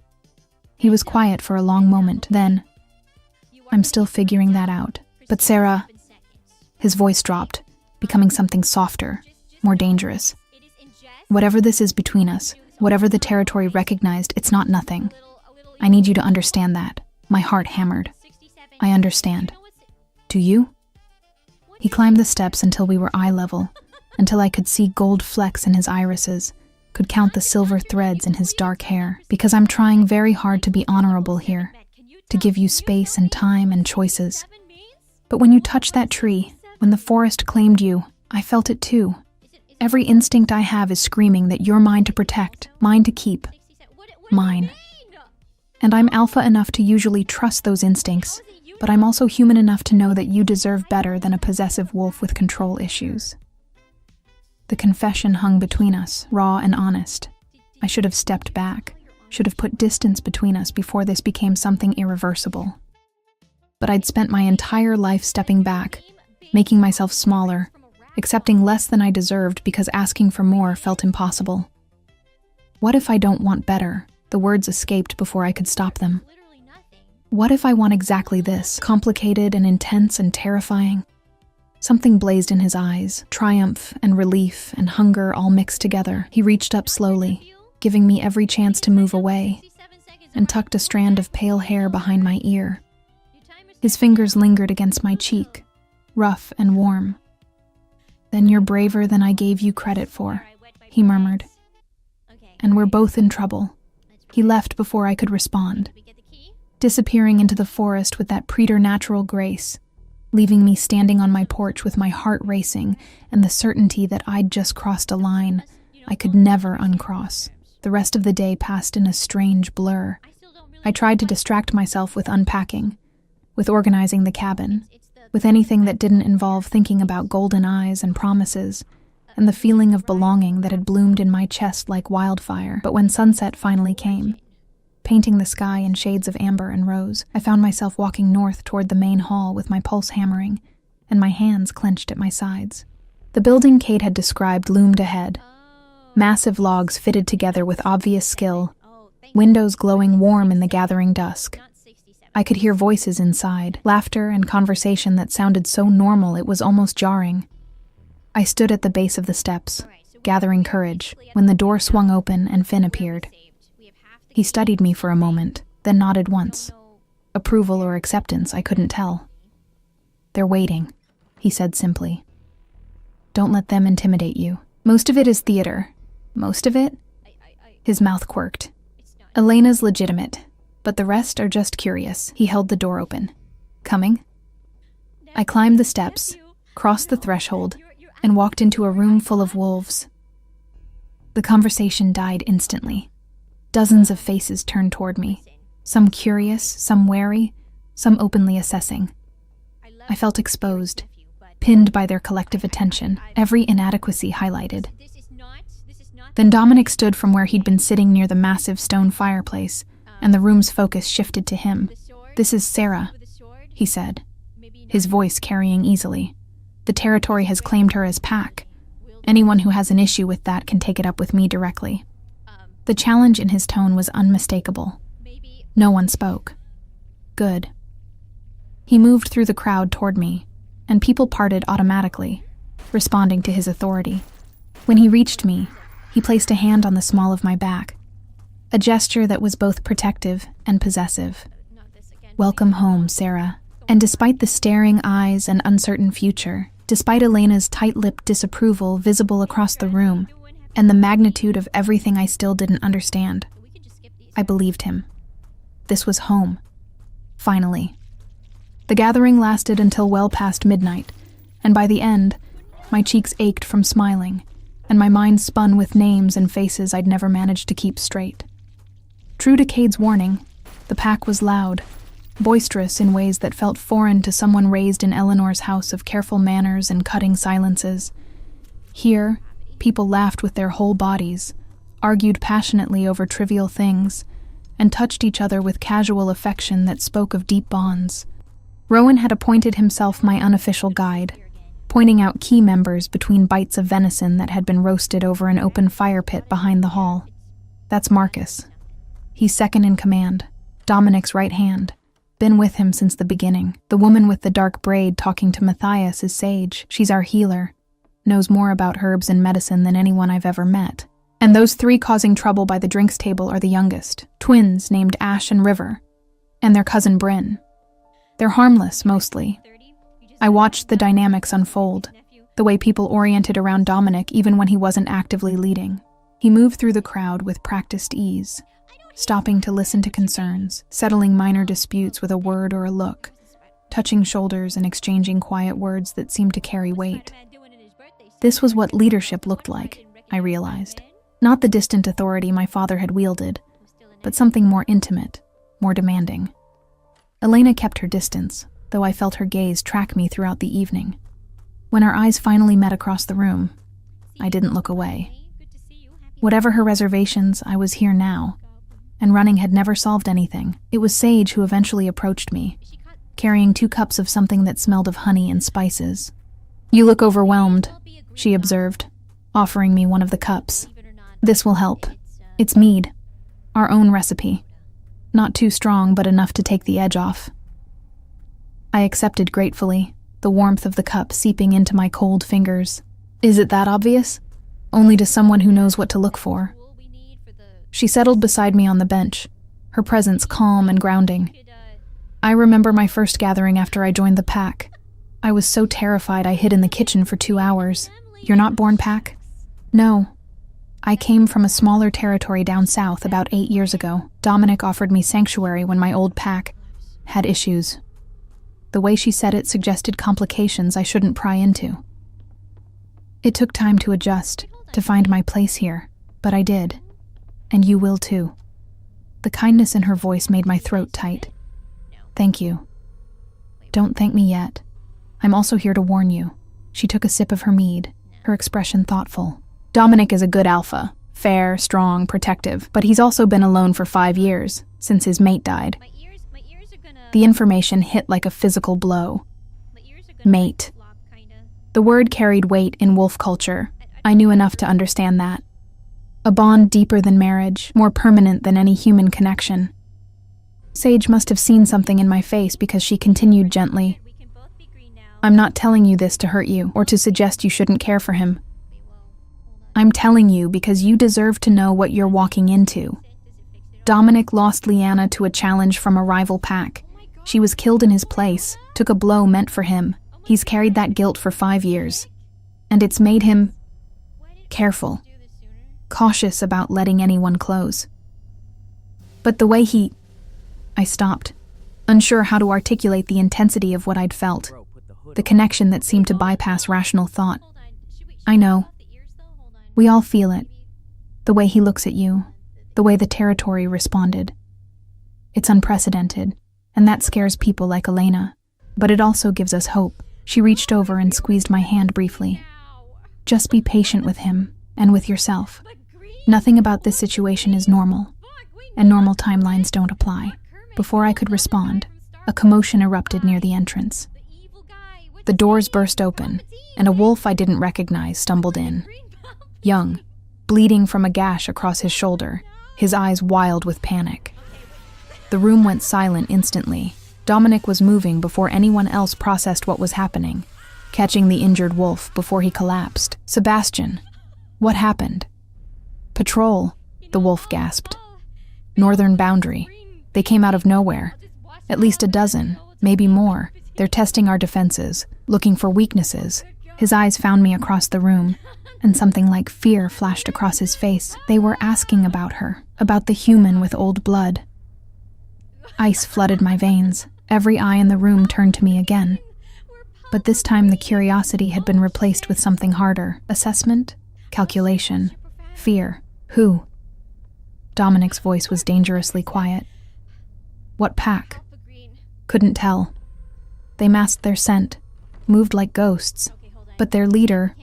He was quiet for a long moment, then, I'm still figuring that out. But Sarah, his voice dropped, becoming something softer, more dangerous. Whatever this is between us, whatever the territory recognized, it's not nothing. I need you to understand that. My heart hammered. I understand. Do you? He climbed the steps until we were eye level, until I could see gold flecks in his irises, could count the silver threads in his dark hair, because I'm trying very hard to be honorable here, to give you space and time and choices. But when you touched that tree, when the forest claimed you, I felt it too. Every instinct I have is screaming that you're mine to protect, mine to keep, mine. And I'm alpha enough to usually trust those instincts, but I'm also human enough to know that you deserve better than a possessive wolf with control issues. The confession hung between us, raw and honest. I should have stepped back. should have put distance between us before this became something irreversible. But I'd spent my entire life stepping back, making myself smaller, accepting less than I deserved because asking for more felt impossible. What if I don't want better? The words escaped before I could stop them. What if I want exactly this, complicated and intense and terrifying? Something blazed in his eyes, triumph and relief and hunger all mixed together. He reached up slowly, giving me every chance to move away, and tucked a strand of pale hair behind my ear. His fingers lingered against my cheek, rough and warm. "Then you're braver than I gave you credit for," he murmured. "And we're both in trouble." He left before I could respond, disappearing into the forest with that preternatural grace, leaving me standing on my porch with my heart racing and the certainty that I'd just crossed a line I could never uncross. The rest of the day passed in a strange blur. I tried to distract myself with unpacking, with organizing the cabin, with anything that didn't involve thinking about golden eyes and promises, and the feeling of belonging that had bloomed in my chest like wildfire. But when sunset finally came, painting the sky in shades of amber and rose, I found myself walking north toward the main hall with my pulse hammering and my hands clenched at my sides. The building Kate had described loomed ahead, massive logs fitted together with obvious skill, windows glowing warm in the gathering dusk. I could hear voices inside, laughter and conversation that sounded so normal it was almost jarring. I stood at the base of the steps, gathering courage, when the door swung open and Finn appeared. He studied me for a moment, then nodded once. Approval or acceptance, I couldn't tell. "They're waiting," he said simply. "Don't let them intimidate you. Most of it is theater." "Most of it?" His mouth quirked. "Elena's legitimate, but the rest are just curious." He held the door open. "Coming?" I climbed the steps, crossed the threshold, and walked into a room full of wolves. The conversation died instantly. Dozens of faces turned toward me, some curious, some wary, some openly assessing. I felt exposed, pinned by their collective attention, every inadequacy highlighted. Then Dominic stood from where he'd been sitting near the massive stone fireplace, and the room's focus shifted to him. "This is Sarah," he said, his voice carrying easily. "The territory has claimed her as pack. Anyone who has an issue with that can take it up with me directly." The challenge in his tone was unmistakable. No one spoke. Good. He moved through the crowd toward me, and people parted automatically, responding to his authority. When he reached me, he placed a hand on the small of my back, a gesture that was both protective and possessive. "Welcome home, Sarah." And despite the staring eyes and uncertain future, despite Elena's tight-lipped disapproval visible across the room, and the magnitude of everything I still didn't understand, I believed him. This was home. Finally. The gathering lasted until well past midnight, and by the end, my cheeks ached from smiling, and my mind spun with names and faces I'd never managed to keep straight. True to Cade's warning, the pack was loud, boisterous in ways that felt foreign to someone raised in Eleanor's house of careful manners and cutting silences. Here, people laughed with their whole bodies, argued passionately over trivial things, and touched each other with casual affection that spoke of deep bonds. Rowan had appointed himself my unofficial guide, pointing out key members between bites of venison that had been roasted over an open fire pit behind the hall. "That's Marcus. He's second in command, Dominic's right hand. Been with him since the beginning. The woman with the dark braid talking to Matthias is Sage. She's our healer. Knows more about herbs and medicine than anyone I've ever met. And those three causing trouble by the drinks table are the youngest, twins named Ash and River, and their cousin Bryn. They're harmless, mostly. I watched the dynamics unfold, the way people oriented around Dominic even when he wasn't actively leading. He moved through the crowd with practiced ease, stopping to listen to concerns, settling minor disputes with a word or a look, touching shoulders and exchanging quiet words that seemed to carry weight. This was what leadership looked like, I realized. Not the distant authority my father had wielded, but something more intimate, more demanding. Elena kept her distance, though I felt her gaze track me throughout the evening. When our eyes finally met across the room, I didn't look away. Whatever her reservations, I was here now, and running had never solved anything. It was Sage who eventually approached me, carrying 2 cups of something that smelled of honey and spices. "You look overwhelmed," she observed, offering me one of the cups. "This will help. It's mead, our own recipe. Not too strong, but enough to take the edge off." I accepted gratefully, the warmth of the cup seeping into my cold fingers. "Is it that obvious?" "Only to someone who knows what to look for." She settled beside me on the bench, her presence calm and grounding. I remember my first gathering after I joined the pack. I was so terrified I hid in the kitchen for 2 hours. "You're not born pack?" "No. I came from a smaller territory down south about 8 years ago. Dominic offered me sanctuary when my old pack had issues." The way she said it suggested complications I shouldn't pry into. "It took time to adjust, to find my place here, but I did. And you will too." The kindness in her voice made my throat tight. "Thank you." "Don't thank me yet. I'm also here to warn you." She took a sip of her mead, her expression thoughtful. "Dominic is a good alpha, fair, strong, protective, but he's also been alone for 5 years, since his mate died." The information hit like a physical blow. Mate. The word carried weight in wolf culture. I knew enough to understand that. A bond deeper than marriage, more permanent than any human connection. Sage must have seen something in my face because she continued gently. "I'm not telling you this to hurt you or to suggest you shouldn't care for him. I'm telling you because you deserve to know what you're walking into." Dominic lost Leanna to a challenge from a rival pack. She was killed in his place, took a blow meant for him. He's carried that guilt for 5 years. And it's made him careful, cautious about letting anyone close. But the way I stopped, unsure how to articulate the intensity of what I'd felt, the connection that seemed to bypass rational thought. "I know. We all feel it. The way he looks at you, the way the territory responded. It's unprecedented, and that scares people like Elena. But it also gives us hope." She reached over and squeezed my hand briefly. "Just be patient with him, and with yourself. Nothing about this situation is normal, and normal timelines don't apply." Before I could respond, a commotion erupted near the entrance. The doors burst open, and a wolf I didn't recognize stumbled in. Young, bleeding from a gash across his shoulder, his eyes wild with panic. The room went silent instantly. Dominic was moving before anyone else processed what was happening, catching the injured wolf before he collapsed. "Sebastian, what happened?" "Patrol," the wolf gasped. "Northern boundary. They came out of nowhere. At least a dozen, maybe more. They're testing our defenses, looking for weaknesses." His eyes found me across the room, and something like fear flashed across his face. "They were asking about her, about the human with old blood." Ice flooded my veins. Every eye in the room turned to me again. But this time the curiosity had been replaced with something harder. Assessment? Calculation? Fear? Who? Dominic's voice was dangerously quiet. "What pack?" "Couldn't tell. They masked their scent, moved like ghosts. But their leader..."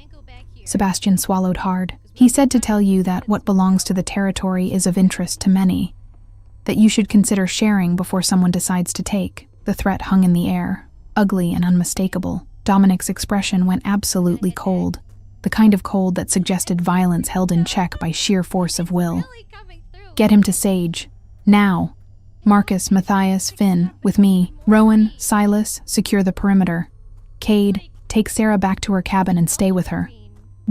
Sebastian swallowed hard. "He said to tell you that what belongs to the territory is of interest to many. That you should consider sharing before someone decides to take." The threat hung in the air, ugly and unmistakable. Dominic's expression went absolutely cold, the kind of cold that suggested violence held in check by sheer force of will. "Get him to Sage. Now. Marcus, Matthias, Finn, with me. Rowan, Silas, secure the perimeter. Cade, take Sarah back to her cabin and stay with her."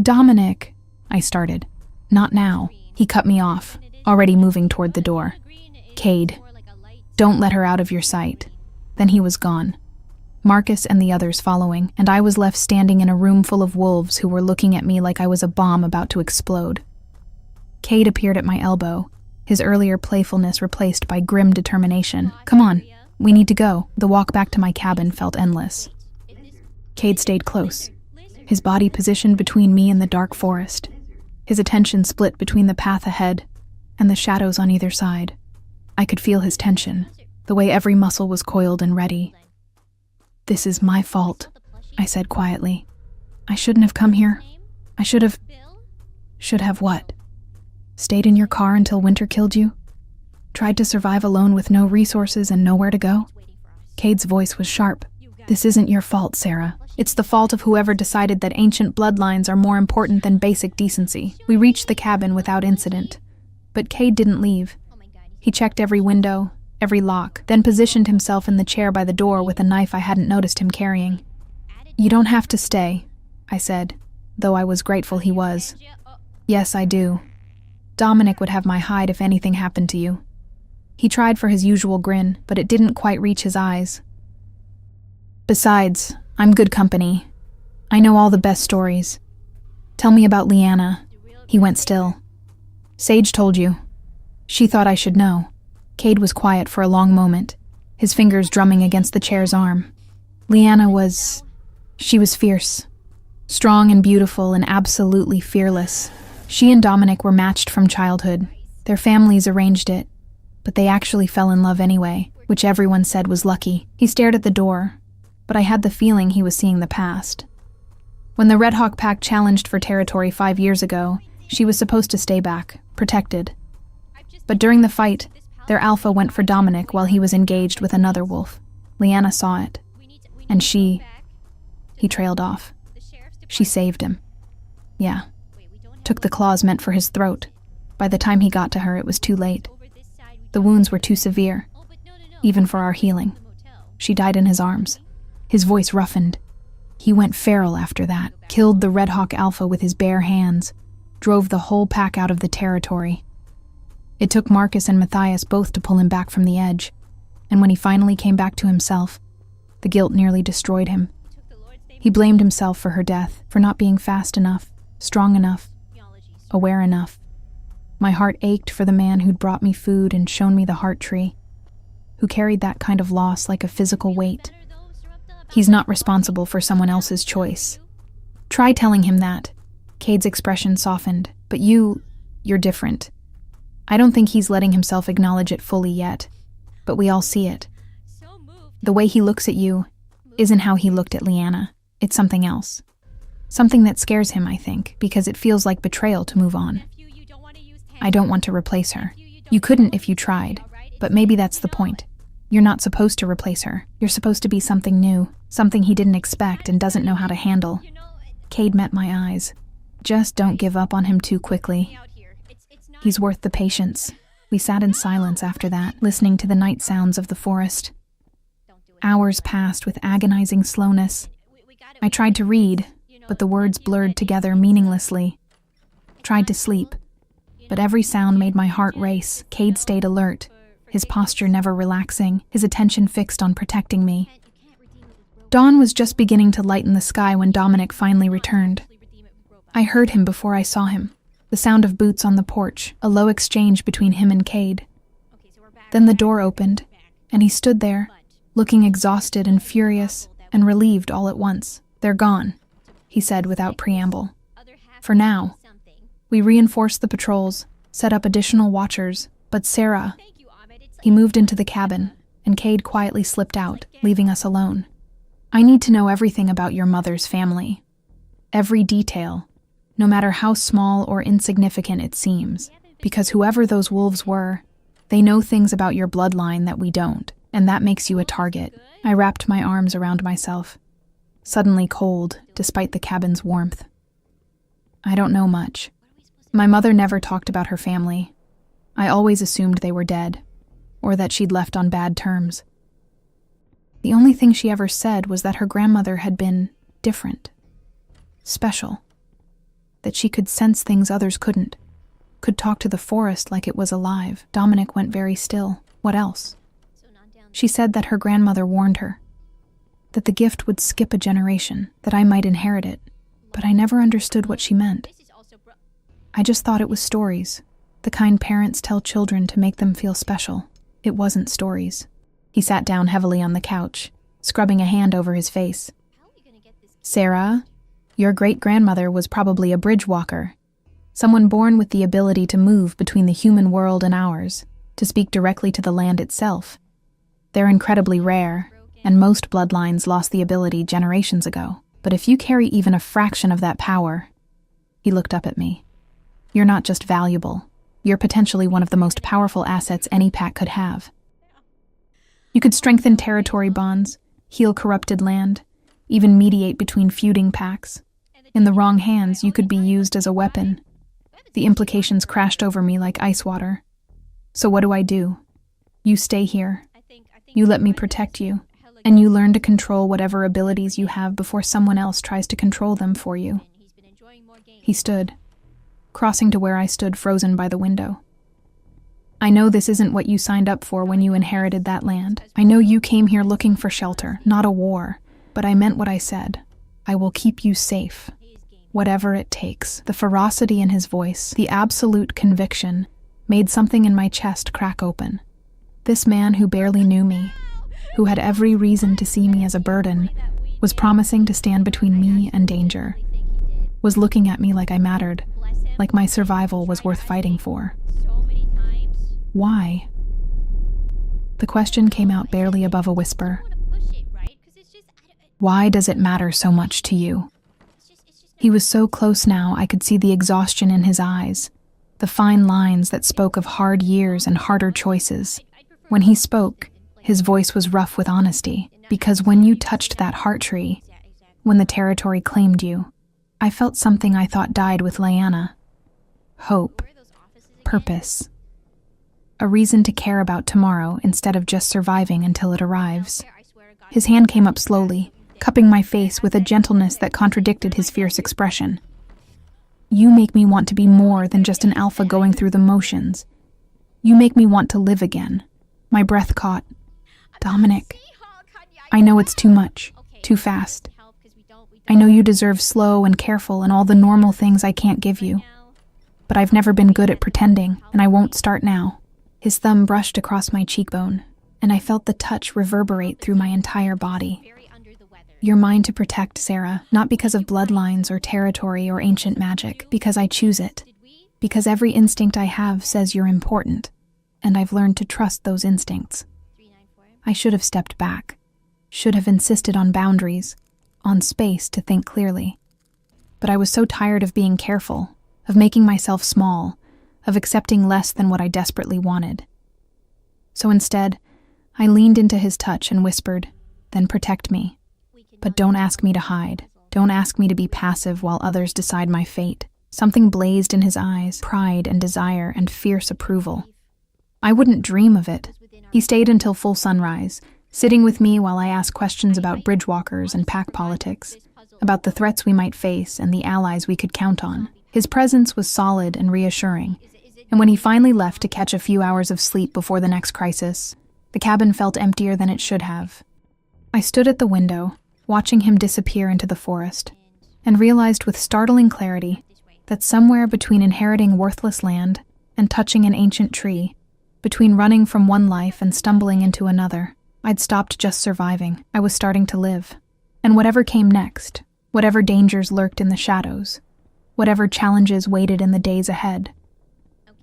"Dominic," I started. "Not now." He cut me off, already moving toward the door. "Cade, don't let her out of your sight." Then he was gone, Marcus and the others following, and I was left standing in a room full of wolves who were looking at me like I was a bomb about to explode. Cade appeared at my elbow, his earlier playfulness replaced by grim determination. "Come on, we need to go." The walk back to my cabin felt endless. Cade stayed close, his body positioned between me and the dark forest, his attention split between the path ahead and the shadows on either side. I could feel his tension, the way every muscle was coiled and ready. "This is my fault," I said quietly. "I shouldn't have come here. I should have..." "Should have what? Stayed in your car until winter killed you?" Tried to survive alone with no resources and nowhere to go? Cade's voice was sharp. This isn't your fault, Sarah. It's the fault of whoever decided that ancient bloodlines are more important than basic decency. We reached the cabin without incident. But Cade didn't leave. He checked every window, every lock, then positioned himself in the chair by the door with a knife I hadn't noticed him carrying. You don't have to stay, I said, though I was grateful he was. Yes, I do. Dominic would have my hide if anything happened to you. He tried for his usual grin, but it didn't quite reach his eyes. Besides, I'm good company. I know all the best stories. Tell me about Leanna. He went still. Sage told you. She thought I should know. Cade was quiet for a long moment, his fingers drumming against the chair's arm. Leanna was... she was fierce. Strong and beautiful and absolutely fearless. She and Dominic were matched from childhood. Their families arranged it, but they actually fell in love anyway, which everyone said was lucky. He stared at the door, but I had the feeling he was seeing the past. When the Red Hawk Pack challenged for territory 5 years ago, she was supposed to stay back, protected. But during the fight, their alpha went for Dominic while he was engaged with another wolf. Leanna saw it, and she... He trailed off. She saved him. Yeah. Took the claws meant for his throat. By the time he got to her, it was too late. The wounds were too severe, even for our healing. She died in his arms. His voice roughened. He went feral after that, killed the Red Hawk Alpha with his bare hands, drove the whole pack out of the territory. It took Marcus and Matthias both to pull him back from the edge, and when he finally came back to himself, the guilt nearly destroyed him. He blamed himself for her death, for not being fast enough, strong enough, aware enough. My heart ached for the man who'd brought me food and shown me the heart tree, who carried that kind of loss like a physical weight. He's not responsible for someone else's choice. Try telling him that. Cade's expression softened. But you're different. I don't think he's letting himself acknowledge it fully yet, but we all see it. The way he looks at you isn't how he looked at Leanna. It's something else. Something that scares him, I think, because it feels like betrayal to move on. I don't want to replace her. You couldn't if you tried, but maybe that's the point. You're not supposed to replace her. You're supposed to be something new, something he didn't expect and doesn't know how to handle. Cade met my eyes. Just don't give up on him too quickly. He's worth the patience. We sat in silence after that, listening to the night sounds of the forest. Hours passed with agonizing slowness. I tried to read, but the words blurred together meaninglessly. Tried to sleep, but every sound made my heart race. Cade stayed alert, his posture never relaxing, his attention fixed on protecting me. Dawn was just beginning to lighten the sky when Dominic finally returned. I heard him before I saw him. The sound of boots on the porch, a low exchange between him and Cade. Then the door opened, and he stood there, looking exhausted and furious and relieved all at once. They're gone, he said without preamble. For now. We reinforced the patrols, set up additional watchers, but Sarah... He moved into the cabin, and Cade quietly slipped out, leaving us alone. I need to know everything about your mother's family. Every detail, no matter how small or insignificant it seems, because whoever those wolves were, they know things about your bloodline that we don't, and that makes you a target. I wrapped my arms around myself, suddenly cold despite the cabin's warmth. I don't know much. My mother never talked about her family. I always assumed they were dead, or that she'd left on bad terms. The only thing she ever said was that her grandmother had been different, special, that she could sense things others couldn't, could talk to the forest like it was alive. Dominic went very still. What else? She said that her grandmother warned her, that the gift would skip a generation, that I might inherit it, but I never understood what she meant. I just thought it was stories, the kind parents tell children to make them feel special. It wasn't stories. He sat down heavily on the couch, scrubbing a hand over his face. Sarah, your great-grandmother was probably a bridge walker, someone born with the ability to move between the human world and ours, to speak directly to the land itself. They're incredibly rare, and most bloodlines lost the ability generations ago. But if you carry even a fraction of that power... He looked up at me. You're not just valuable. You're potentially one of the most powerful assets any pack could have. You could strengthen territory bonds, heal corrupted land, even mediate between feuding packs. In the wrong hands, you could be used as a weapon. The implications crashed over me like ice water. So what do? You stay here. You let me protect you, and you learn to control whatever abilities you have before someone else tries to control them for you. He stood, crossing to where I stood frozen by the window. I know this isn't what you signed up for when you inherited that land. I know you came here looking for shelter, not a war, but I meant what I said. I will keep you safe, whatever it takes. The ferocity in his voice, the absolute conviction, made something in my chest crack open. This man who barely knew me, who had every reason to see me as a burden, was promising to stand between me and danger, was looking at me like I mattered, like my survival was worth fighting for. Why? The question came out barely above a whisper. Why does it matter so much to you? He was so close now I could see the exhaustion in his eyes, the fine lines that spoke of hard years and harder choices. When he spoke, his voice was rough with honesty, because when you touched that heart tree, when the territory claimed you, I felt something I thought died with Lyanna. Hope. Purpose. A reason to care about tomorrow instead of just surviving until it arrives. His hand came up slowly, cupping my face with a gentleness that contradicted his fierce expression. You make me want to be more than just an alpha going through the motions. You make me want to live again. My breath caught. Dominic, I know it's too much, too fast. I know you deserve slow and careful and all the normal things I can't give you. But I've never been good at pretending, and I won't start now. His thumb brushed across my cheekbone, and I felt the touch reverberate through my entire body. You're mine to protect, Sarah, not because of bloodlines or territory or ancient magic, because I choose it. Because every instinct I have says you're important, and I've learned to trust those instincts. I should have stepped back, should have insisted on boundaries, on space to think clearly. But I was so tired of being careful, of making myself small, of accepting less than what I desperately wanted. So instead, I leaned into his touch and whispered, "Then protect me. But don't ask me to hide. Don't ask me to be passive while others decide my fate." Something blazed in his eyes, pride and desire and fierce approval. I wouldn't dream of it. He stayed until full sunrise, sitting with me while I asked questions about bridgewalkers and pack politics, about the threats we might face and the allies we could count on. His presence was solid and reassuring, and when he finally left to catch a few hours of sleep before the next crisis, the cabin felt emptier than it should have. I stood at the window, watching him disappear into the forest, and realized with startling clarity that somewhere between inheriting worthless land and touching an ancient tree, between running from one life and stumbling into another, I'd stopped just surviving. I was starting to live. And whatever came next, whatever dangers lurked in the shadows, whatever challenges waited in the days ahead,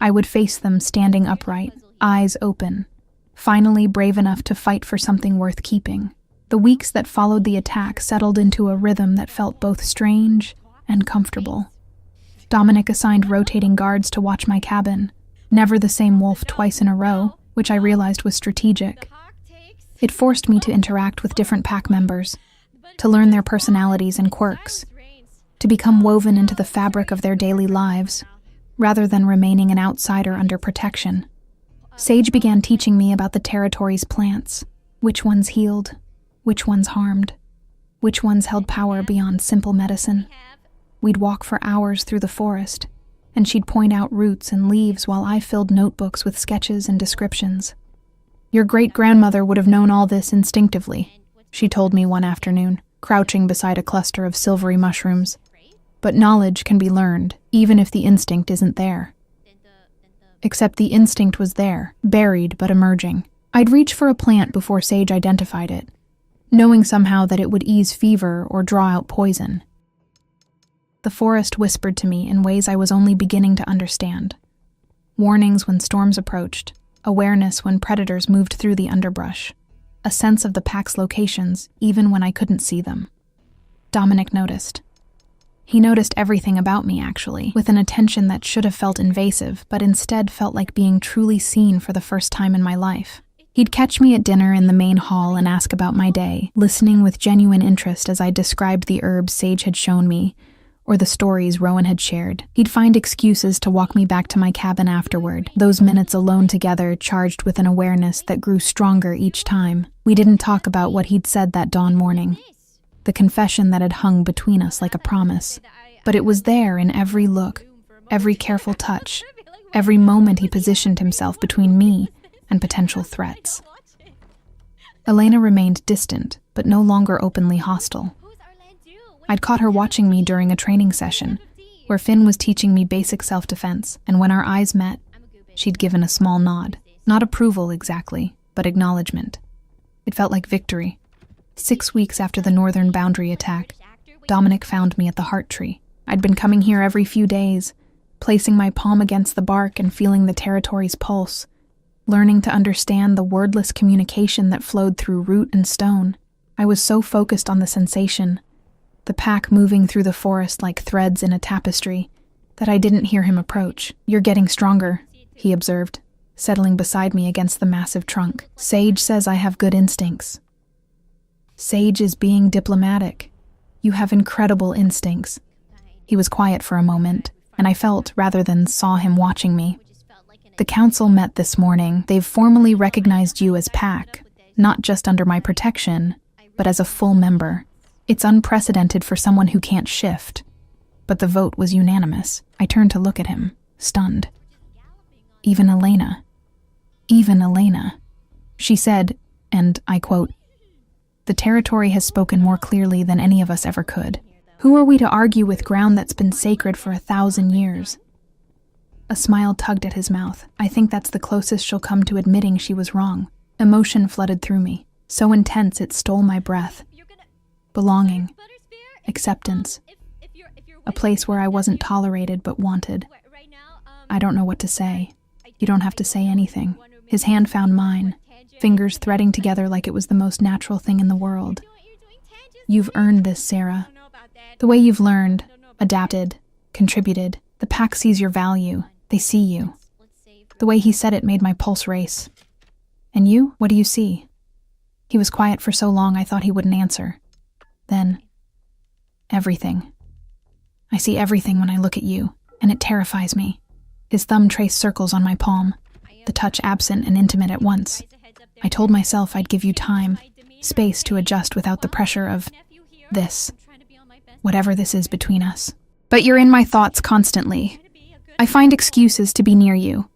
I would face them standing upright, eyes open, finally brave enough to fight for something worth keeping. The weeks that followed the attack settled into a rhythm that felt both strange and comfortable. Dominic assigned rotating guards to watch my cabin, never the same wolf twice in a row, which I realized was strategic. It forced me to interact with different pack members, to learn their personalities and quirks, to become woven into the fabric of their daily lives, rather than remaining an outsider under protection. Sage began teaching me about the territory's plants, which ones healed, which ones harmed, which ones held power beyond simple medicine. We'd walk for hours through the forest, and she'd point out roots and leaves while I filled notebooks with sketches and descriptions. "Your great-grandmother would have known all this instinctively," she told me one afternoon, crouching beside a cluster of silvery mushrooms. "But knowledge can be learned, even if the instinct isn't there." Except the instinct was there, buried but emerging. I'd reach for a plant before Sage identified it, knowing somehow that it would ease fever or draw out poison. The forest whispered to me in ways I was only beginning to understand. Warnings when storms approached, awareness when predators moved through the underbrush, a sense of the pack's locations even when I couldn't see them. Dominic noticed. He noticed everything about me, actually, with an attention that should have felt invasive, but instead felt like being truly seen for the first time in my life. He'd catch me at dinner in the main hall and ask about my day, listening with genuine interest as I described the herbs Sage had shown me, or the stories Rowan had shared. He'd find excuses to walk me back to my cabin afterward, those minutes alone together charged with an awareness that grew stronger each time. We didn't talk about what he'd said that dawn morning, the confession that had hung between us like a promise. But it was there in every look, every careful touch, every moment he positioned himself between me and potential threats. Elena remained distant, but no longer openly hostile. I'd caught her watching me during a training session, where Finn was teaching me basic self-defense, and when our eyes met, she'd given a small nod. Not approval exactly, but acknowledgement. It felt like victory. 6 weeks after the northern boundary attack, Dominic found me at the Heart Tree. I'd been coming here every few days, placing my palm against the bark and feeling the territory's pulse, learning to understand the wordless communication that flowed through root and stone. I was so focused on the sensation, the pack moving through the forest like threads in a tapestry, that I didn't hear him approach. "You're getting stronger," he observed, settling beside me against the massive trunk. "Sage says I have good instincts." "Sage is being diplomatic. You have incredible instincts." He was quiet for a moment, and I felt, rather than saw him watching me. "The council met this morning. They've formally recognized you as pack, not just under my protection, but as a full member. It's unprecedented for someone who can't shift." But the vote was unanimous. I turned to look at him, stunned. Even Elena. She said, and I quote, "The territory has spoken more clearly than any of us ever could. Who are we to argue with ground that's been sacred for 1,000 years?" A smile tugged at his mouth. "I think that's the closest she'll come to admitting she was wrong." Emotion flooded through me, so intense it stole my breath. Belonging, acceptance, a place where I wasn't tolerated but wanted. "I don't know what to say." "You don't have to say anything." His hand found mine, fingers threading together like it was the most natural thing in the world. "You've earned this, Sarah. The way you've learned, adapted, contributed. The pack sees your value. They see you." The way he said it made my pulse race. "And you? What do you see?" He was quiet for so long I thought he wouldn't answer. Then, "Everything. I see everything when I look at you, and it terrifies me." His thumb traced circles on my palm, the touch absent and intimate at once. I told myself I'd give you time, space to adjust without the pressure of this, whatever this is between us. "But you're in my thoughts constantly. I find excuses to be near you.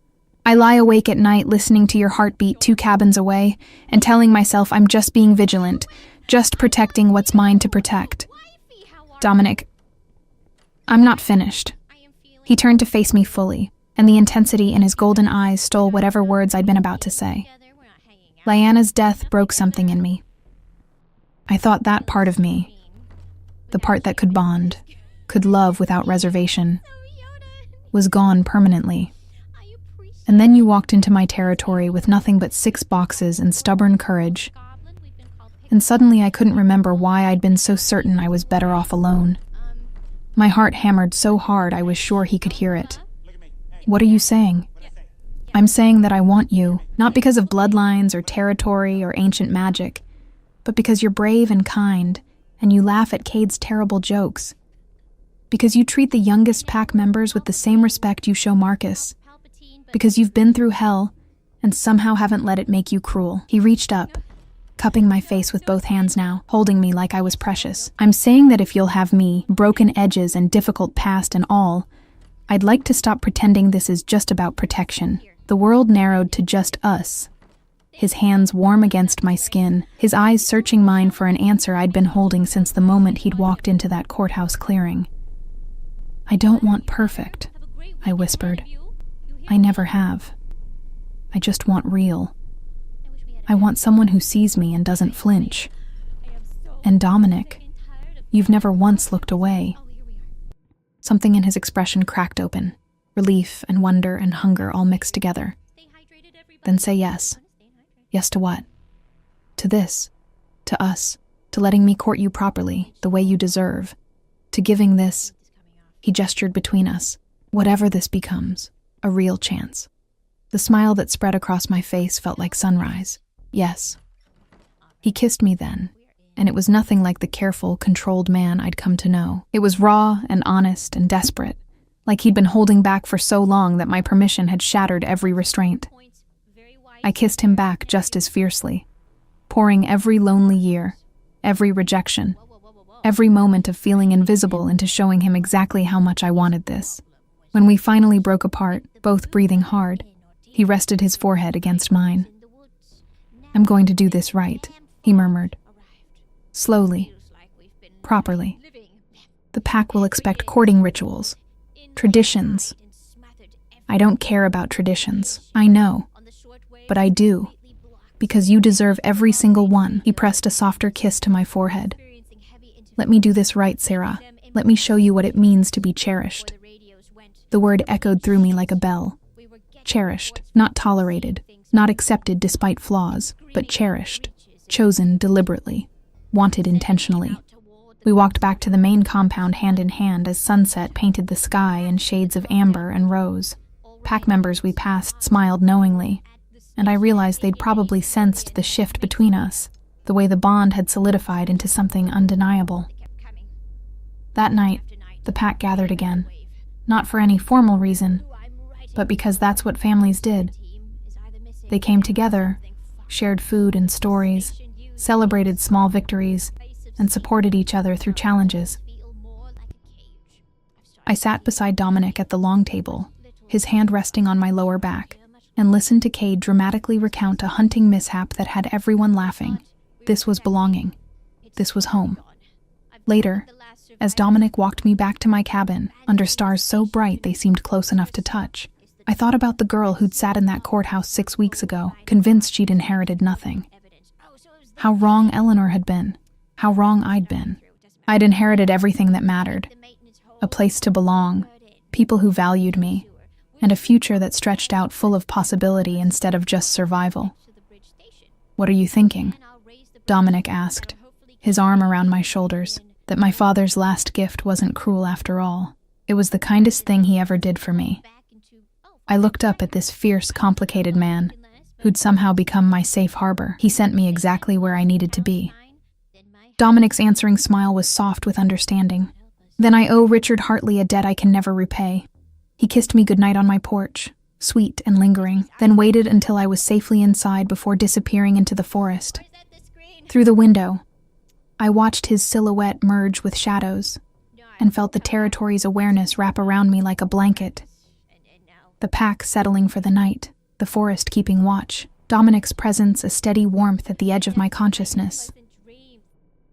I lie awake at night listening to your heartbeat 2 cabins away and telling myself I'm just being vigilant, just protecting what's mine to protect." "Dominic, I'm not finished." He turned to face me fully, and the intensity in his golden eyes stole whatever words I'd been about to say. Lyanna's death broke something in me. I thought that part of me, the part that could bond, could love without reservation, was gone permanently. And then you walked into my territory with nothing but 6 boxes and stubborn courage. And suddenly I couldn't remember why I'd been so certain I was better off alone. My heart hammered so hard I was sure he could hear it. "What are you saying?" "I'm saying that I want you, not because of bloodlines or territory or ancient magic, but because you're brave and kind, and you laugh at Cade's terrible jokes. Because you treat the youngest pack members with the same respect you show Marcus. Because you've been through hell, and somehow haven't let it make you cruel." He reached up, cupping my face with both hands now, holding me like I was precious. "I'm saying that if you'll have me, broken edges and difficult past and all, I'd like to stop pretending this is just about protection." The world narrowed to just us. His hands warm against my skin, his eyes searching mine for an answer I'd been holding since the moment he'd walked into that courthouse clearing. "I don't want perfect," I whispered. "I never have. I just want real. I want someone who sees me and doesn't flinch. And Dominic, you've never once looked away." Something in his expression cracked open, relief and wonder and hunger all mixed together. "Then say yes." "Yes to what?" "To this. To us. To letting me court you properly, the way you deserve. To giving this He gestured between us. Whatever this becomes, a real chance. The smile that spread across my face felt like sunrise. Yes. He kissed me then, and it was nothing like the careful, controlled man I'd come to know. It was raw and honest and desperate, like he'd been holding back for so long that my permission had shattered every restraint. I kissed him back just as fiercely, pouring every lonely year, every rejection, every moment of feeling invisible into showing him exactly how much I wanted this. When we finally broke apart, both breathing hard, he rested his forehead against mine. "I'm going to do this right," he murmured. Slowly, properly. The pack will expect courting rituals, traditions. I don't care about traditions, I know, but I do, because you deserve every single one. He pressed a softer kiss to my forehead. "Let me do this right, Sarah. Let me show you what it means to be cherished." The word echoed through me like a bell. Cherished, not tolerated, not accepted despite flaws, but cherished, chosen deliberately, wanted intentionally. We walked back to the main compound hand in hand as sunset painted the sky in shades of amber and rose. Pack members we passed smiled knowingly, and I realized they'd probably sensed the shift between us, the way the bond had solidified into something undeniable. That night, the pack gathered again, not for any formal reason, but because that's what families did. They came together, shared food and stories, celebrated small victories, and supported each other through challenges. I sat beside Dominic at the long table, his hand resting on my lower back, and listened to Cade dramatically recount a hunting mishap that had everyone laughing. This was belonging. This was home. Later, as Dominic walked me back to my cabin, under stars so bright they seemed close enough to touch, I thought about the girl who'd sat in that courthouse 6 weeks ago, convinced she'd inherited nothing. How wrong Eleanor had been. How wrong I'd been. I'd inherited everything that mattered. A place to belong, people who valued me, and a future that stretched out full of possibility instead of just survival. "What are you thinking?" Dominic asked, his arm around my shoulders. That my father's last gift wasn't cruel after all. It was the kindest thing he ever did for me. I looked up at this fierce, complicated man, who'd somehow become my safe harbor. He sent me exactly where I needed to be. Dominic's answering smile was soft with understanding. Then I owe Richard Hartley a debt I can never repay. He kissed me goodnight on my porch, sweet and lingering, then waited until I was safely inside before disappearing into the forest. Through the window, I watched his silhouette merge with shadows, and felt the territory's awareness wrap around me like a blanket. The pack settling for the night, the forest keeping watch, Dominic's presence a steady warmth at the edge of my consciousness.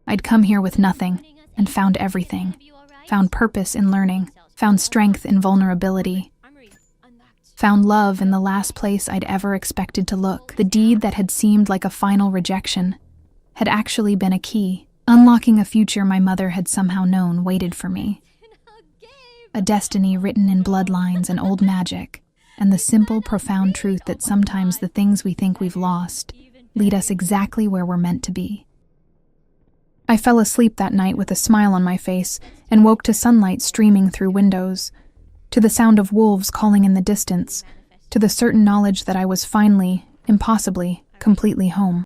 I'd come here with nothing, and found everything. Found purpose in learning, found strength in vulnerability, found love in the last place I'd ever expected to look. The deed that had seemed like a final rejection had actually been a key, unlocking a future my mother had somehow known waited for me. A destiny written in bloodlines and old magic, and the simple, profound truth that sometimes the things we think we've lost lead us exactly where we're meant to be. I fell asleep that night with a smile on my face and woke to sunlight streaming through windows, to the sound of wolves calling in the distance, to the certain knowledge that I was finally, impossibly, completely home.